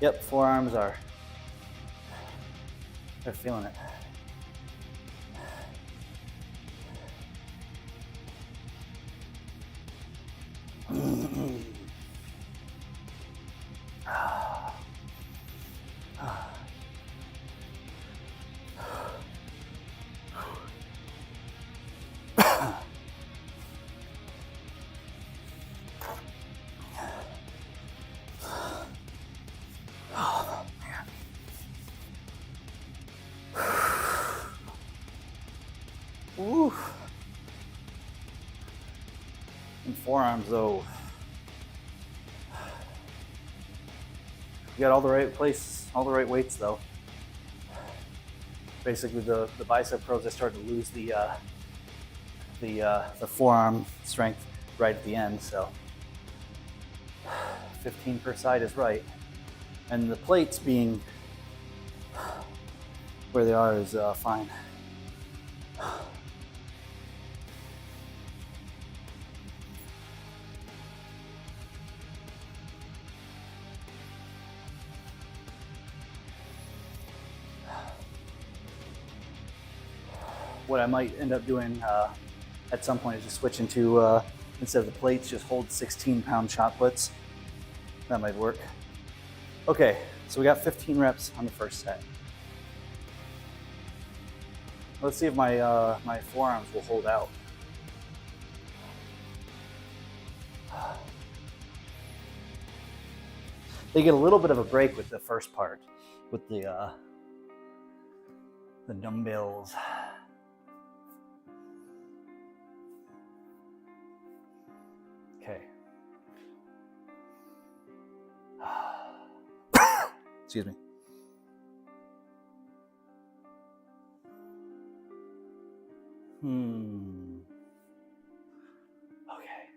Yep, forearms are. They're feeling it. Woo. And forearms though. You got all the right places, all the right weights though. Basically, the bicep curls, I started to lose the forearm strength right at the end. So 15 per side is right, and the plates being where they are is fine. What I might end up doing at some point is just switch into, instead of the plates, just hold 16-pound shot puts. That might work. Okay, so we got 15 reps on the first set. Let's see if my my forearms will hold out. They get a little bit of a break with the first part, with the dumbbells. Okay. Excuse me. Okay.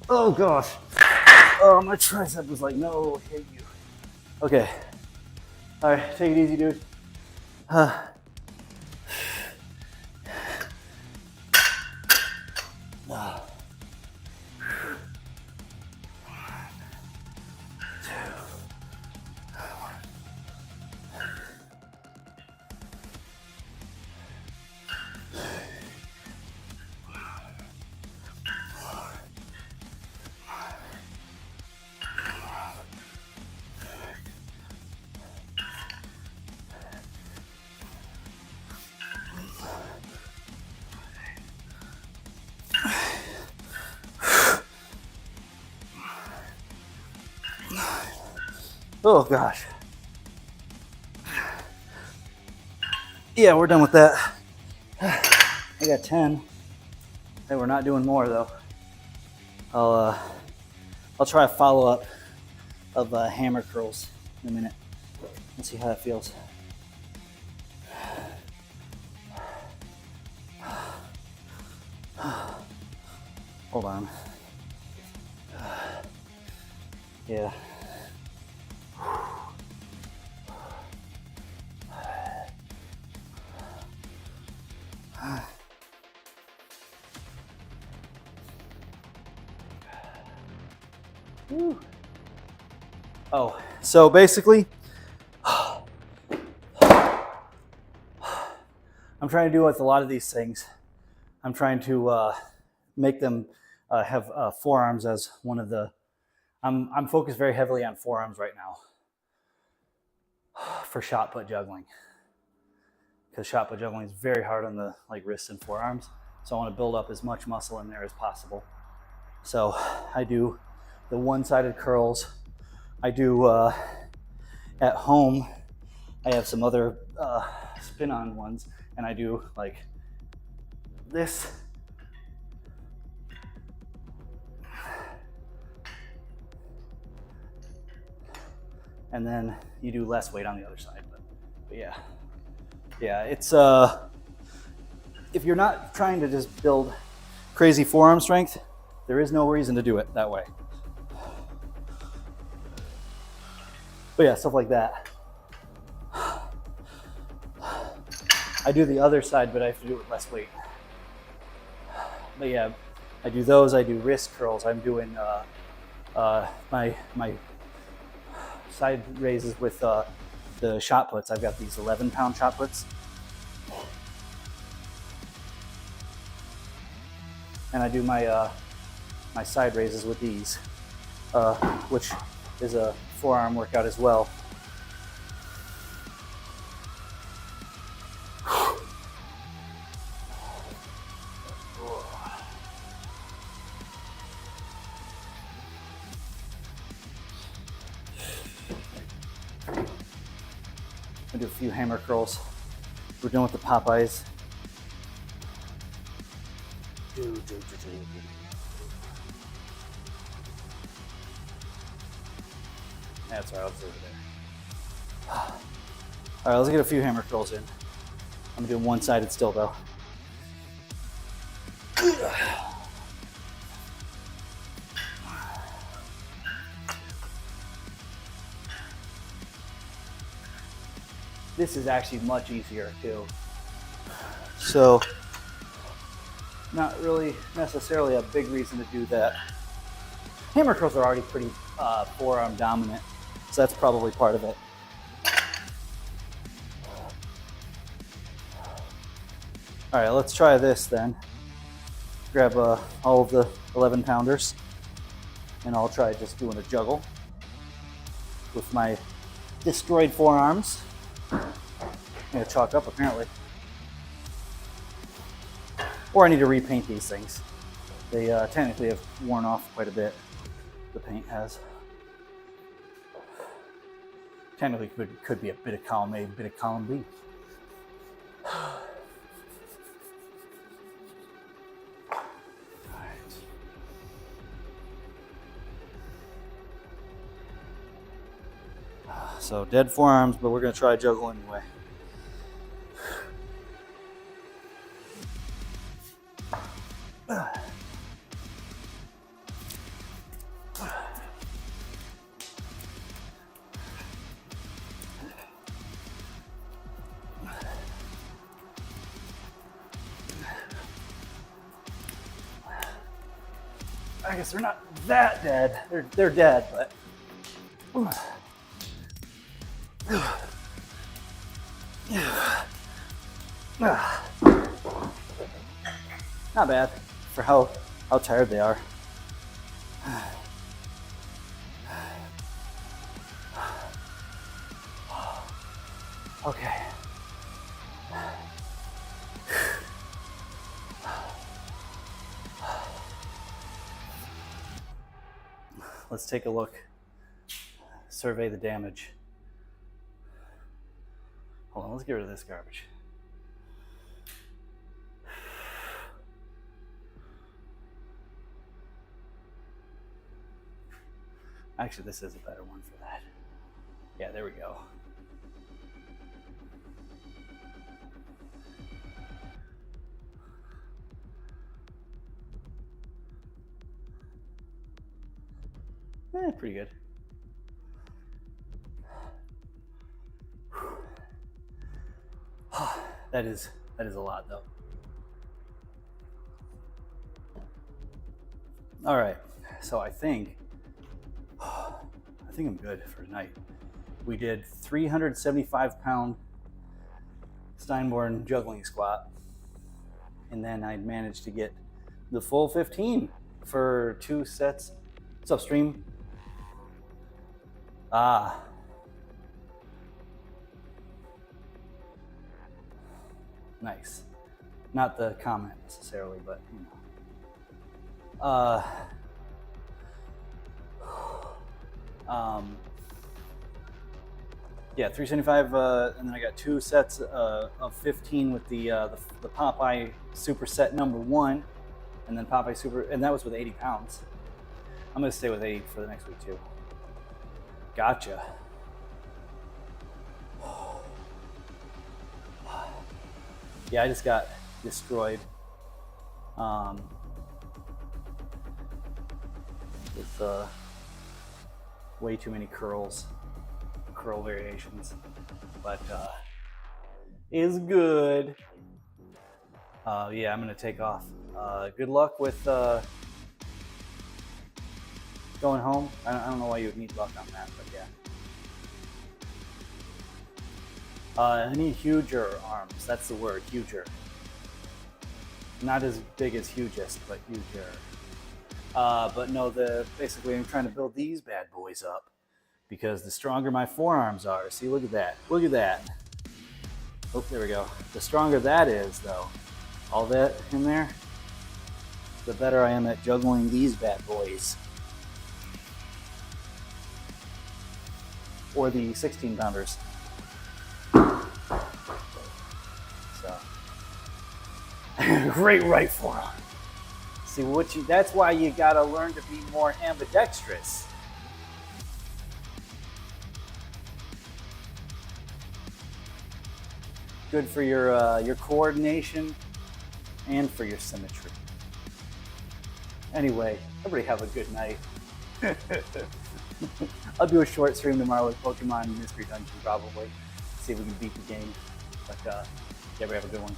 Oh gosh. Oh, my tricep was like, no, I hate you. Okay. All right, take it easy, dude. Oh gosh. Yeah, we're done with that. I got 10. Hey, we're not doing more though. I'll try a follow-up of hammer curls in a minute. Let's see how that feels. Hold on. Yeah. Whew. Oh, so basically, I'm trying to do with a lot of these things. I'm trying to make them have forearms as one of the. I'm focused very heavily on forearms right now for shot put juggling, because shot put juggling is very hard on the wrists and forearms. So I want to build up as much muscle in there as possible. So I do the one-sided curls. I do at home. I have some other spin-on ones, and I do like this. And then you do less weight on the other side, but yeah, it's if you're not trying to just build crazy forearm strength, there is no reason to do it that way. But yeah, stuff like that. I do the other side, but I have to do it with less weight. But yeah, I do those. I do wrist curls. I'm doing my side raises with the shot puts. I've got these 11-pound shot puts. And I do my my side raises with these, which is a forearm workout as well. I do a few hammer curls. We're done with the Popeyes. That's all right, I'll just leave it there. All right, let's get a few hammer curls in. I'm doing one-sided still though. This is actually much easier too. So, not really necessarily a big reason to do that. Hammer curls are already pretty forearm dominant, so that's probably part of it. All right, let's try this then. Grab all of the 11-pounders, and I'll try just doing a juggle with my destroyed forearms. I'm gonna chalk up apparently. Or I need to repaint these things. They technically have worn off quite a bit. The paint has. Technically could be a bit of column A, a bit of column B. So dead forearms, but we're gonna try juggle anyway. I guess they're not that dead. They're dead, but not bad for how tired they are. Okay. Let's take a look. survey the damage. Hold on, let's get rid of this garbage. Actually, this is a better one for that. Yeah, there we go. Pretty good. That is a lot, though. All right, so I think I'm good for tonight. We did 375-pound Steinborn juggling squat, and then I managed to get the full 15 for 2 sets. What's up, stream? Nice. Not the comment necessarily, but you know. Yeah, 375, and then I got 2 sets of 15 with the Popeye superset number 1, and then Popeye super, and that was with 80 pounds. I'm gonna stay with 80 for the next week too. Gotcha. Yeah, I just got destroyed with way too many curl variations, but is good. Yeah, I'm gonna take off. Good luck with going home. I don't know why you would need luck on that, but yeah. I need huger arms. That's the word, huger. Not as big as hugest, but huger. But no, basically I'm trying to build these bad boys up because the stronger my forearms are. See, look at that. Look at that. Oh, there we go. The stronger that is, though, all that in there, the better I am at juggling these bad boys. Or the 16-pounders. So, great right forearm. See that's why you gotta learn to be more ambidextrous. Good for your coordination and for your symmetry. Anyway, everybody have a good night. I'll do a short stream tomorrow with Pokemon Mystery Dungeon probably. See if we can beat the game. But yeah, everybody have a good one.